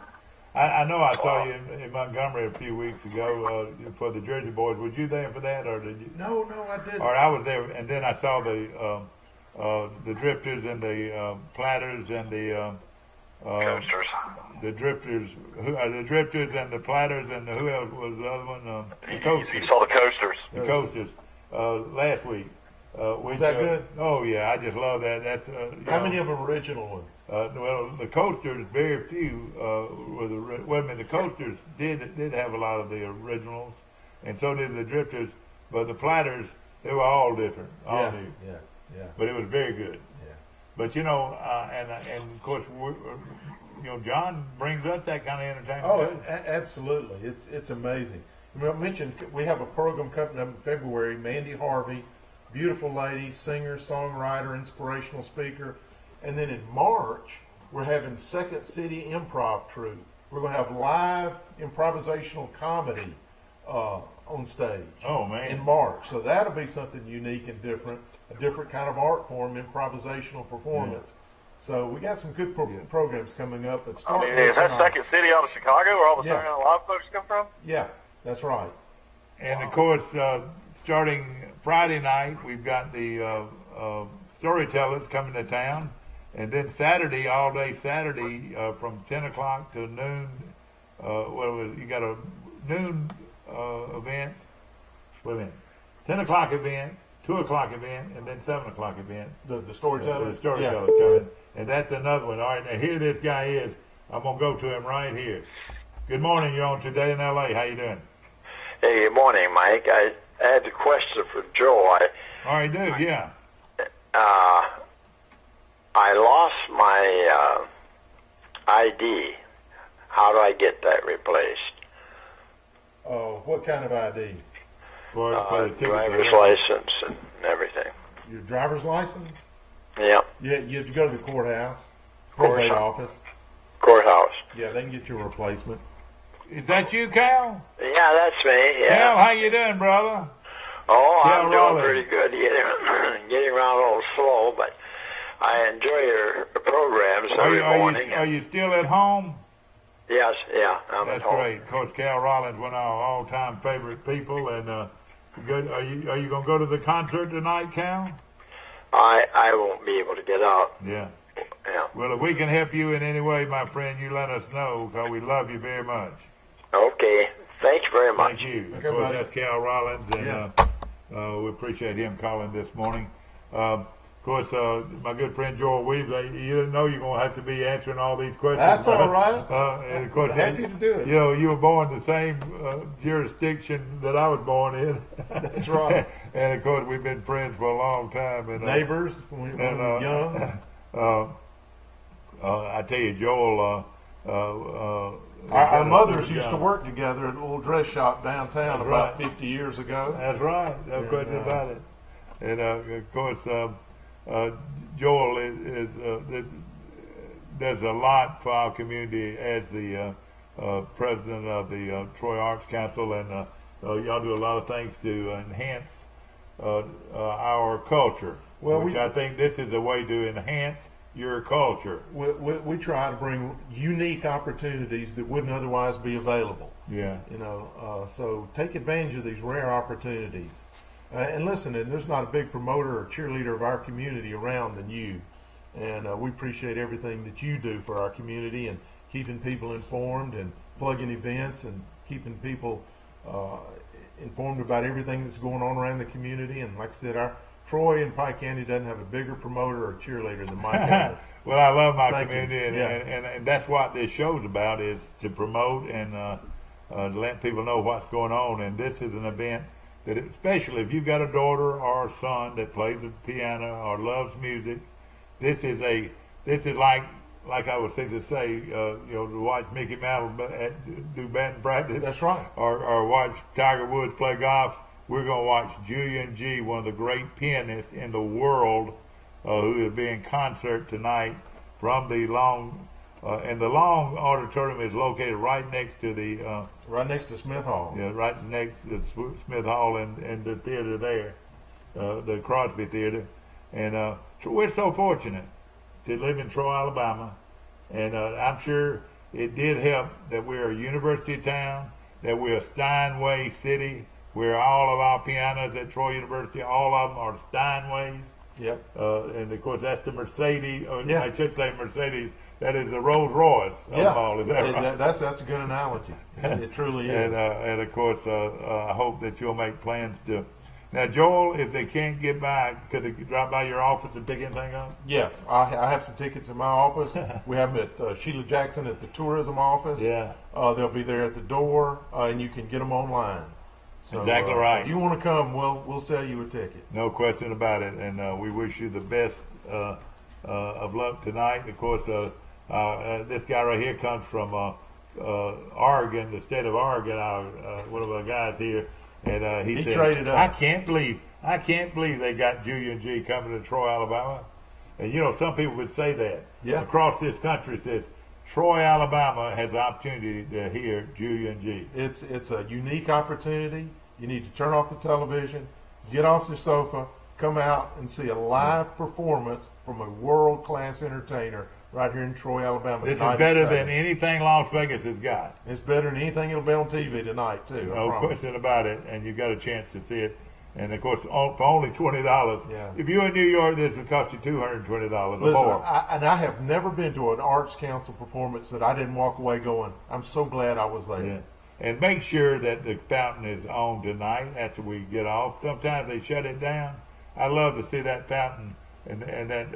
I know I saw you in Montgomery a few weeks ago for the Jersey Boys. Was you there for that, or did you? No, I didn't. Or I was there, and then I saw the Drifters and the Platters and the Coasters. The Drifters, the Drifters and the Platters, and who else was the other one? The Coasters. You saw the Coasters. The Coasters last week. Was that good? Oh yeah, I just love that. That's how many of them original ones? Well, the Coasters, very few. The Coasters did have a lot of the originals, and so did the Drifters. But the Platters, they were all different, all new. Yeah. But it was very good. Yeah. But and of course, John brings us that kind of entertainment. Oh, absolutely. It's amazing. I mentioned we have a program coming up in February. Mandy Harvey. Beautiful lady, singer, songwriter, inspirational speaker. And then in March, we're having Second City Improv Troupe. We're going to have live improvisational comedy on stage. Oh, man. In March. So that'll be something unique and different, a different kind of art form, improvisational performance. Yeah. So we got some good programs coming up. Is that Second City out of Chicago where all the live folks come from? Yeah, that's right. And, of course, starting Friday night, we've got the storytellers coming to town. And then Saturday, all day Saturday, from 10 o'clock to noon, you got a noon event. Wait a minute. 10 o'clock event, 2 o'clock event, and then 7 o'clock event. The storyteller? The storyteller's coming. And that's another one. All right, now here this guy is. I'm going to go to him right here. Good morning. You're on Today in L.A. How you doing? Hey, good morning, Mike. I had a question for Joe. All right, dude, yeah. I lost my ID. How do I get that replaced? What kind of ID? For the driver's license and everything. Your driver's license? Yeah. Yeah, you have to go to the courthouse, probate office. Courthouse. Yeah, they can get you a replacement. Is that you, Cal? Yeah, that's me. Yeah. Cal, how you doing, brother? Oh, Cal I'm Rollins. doing pretty good. Getting around a little slow, but I enjoy your programs every morning. Are you still at home? Yes, yeah, I'm at home. That's great. Coach Cal Rollins, one of our all-time favorite people, and good. Are you going to go to the concert tonight, Cal? I won't be able to get out. Yeah. Yeah. Well, if we can help you in any way, my friend, you let us know, because we love you very much. Okay. Thank you very much. Thank you. Okay, of course, buddy. that's Cal Rollins, and Yeah. we appreciate him calling this morning. Of course, my good friend Joel Weaves, you didn't know you're going to have to be answering all these questions. That's all right. And of course, Happy to do it. You know, you were born in the same jurisdiction that I was born in. That's right. And of course, we've been friends for a long time. And Neighbors when we were young. I tell you, Joel. Our mothers used to work together at a little dress shop downtown about 50 years ago. That's right. No question about it. And of course, Joel does a lot for our community as the president of the Troy Arts Council, and y'all do a lot of things to enhance our culture. Well, which I think this is a way to enhance your culture. We try to bring unique opportunities that wouldn't otherwise be available. Yeah. You know, so take advantage of these rare opportunities. And listen, and there's not a big promoter or cheerleader of our community around than you. And we appreciate everything that you do for our community and keeping people informed and plugging events and keeping people informed about everything that's going on around the community. And like I said, our Troy and Pike County doesn't have a bigger promoter or cheerleader than Mike Adams. Well, I love my community, and that's what this show's about, is to promote and let people know what's going on. And this is an event that, especially if you've got a daughter or a son that plays the piano or loves music, this is like I was thinking to say, you know, to watch Mickey Mantle do batting practice. That's right. Or watch Tiger Woods play golf. We're going to watch Julian G., one of the great pianists in the world, who will be in concert tonight from the Long. And the Long Auditorium is located right next to the... right next to Smith Hall. Yeah, right next to Smith Hall and the theater there, the Crosby Theater. And so we're so fortunate to live in Troy, Alabama. And I'm sure it did help that we're a university town, that we're a Steinway city, where all of our pianos at Troy University, all of them are Steinways. Yep. And of course, that's the Mercedes, or I should say Mercedes, that is the Rolls Royce of all. Is that right? That's a good analogy. It truly is. And of course, I hope that you'll make plans to. Now, Joel, if they can't get by, could they drop by your office and pick anything up? Yeah, I have some tickets in my office. We have them at Sheila Jackson at the tourism office. Yeah. They'll be there at the door, and you can get them online. So, exactly right. If you want to come, we'll sell you a ticket. No question about it, and we wish you the best of luck tonight. Of course, this guy right here comes from Oregon, the state of Oregon. One of our guys here, and he said, traded up. I can't believe they got Julian G. coming to Troy, Alabama. And you know, some people would say that. Yeah. Across this country, says Troy, Alabama has the opportunity to hear Julian G. It's a unique opportunity. You need to turn off the television, get off the sofa, come out and see a live performance from a world-class entertainer right here in Troy, Alabama. This is better than anything Las Vegas has got. It's better than anything that'll be on TV tonight, too. No question about it, and you've got a chance to see it. And, of course, for only $20. Yeah. If you're in New York, this would cost you $220 or Listen, more. I have never been to an Arts Council performance that I didn't walk away going, I'm so glad I was there. Yeah. And make sure that the fountain is on tonight after we get off. Sometimes they shut it down. I love to see that fountain and that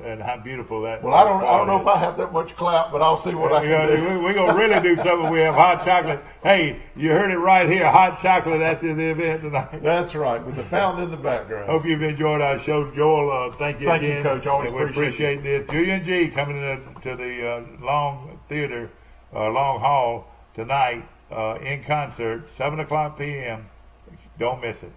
and how beautiful that. Well, I don't know if I have that much clout, but I'll see what I can do. We're gonna really do something. We have hot chocolate. Hey, you heard it right here. Hot chocolate after the event tonight. That's right, with the fountain in the background. Hope you've enjoyed our show, Joel. Thank you again. Thank you, Coach. Always appreciate this. Julian G coming to the Long Theater, Long Hall tonight in concert, 7:00 p.m. Don't miss it.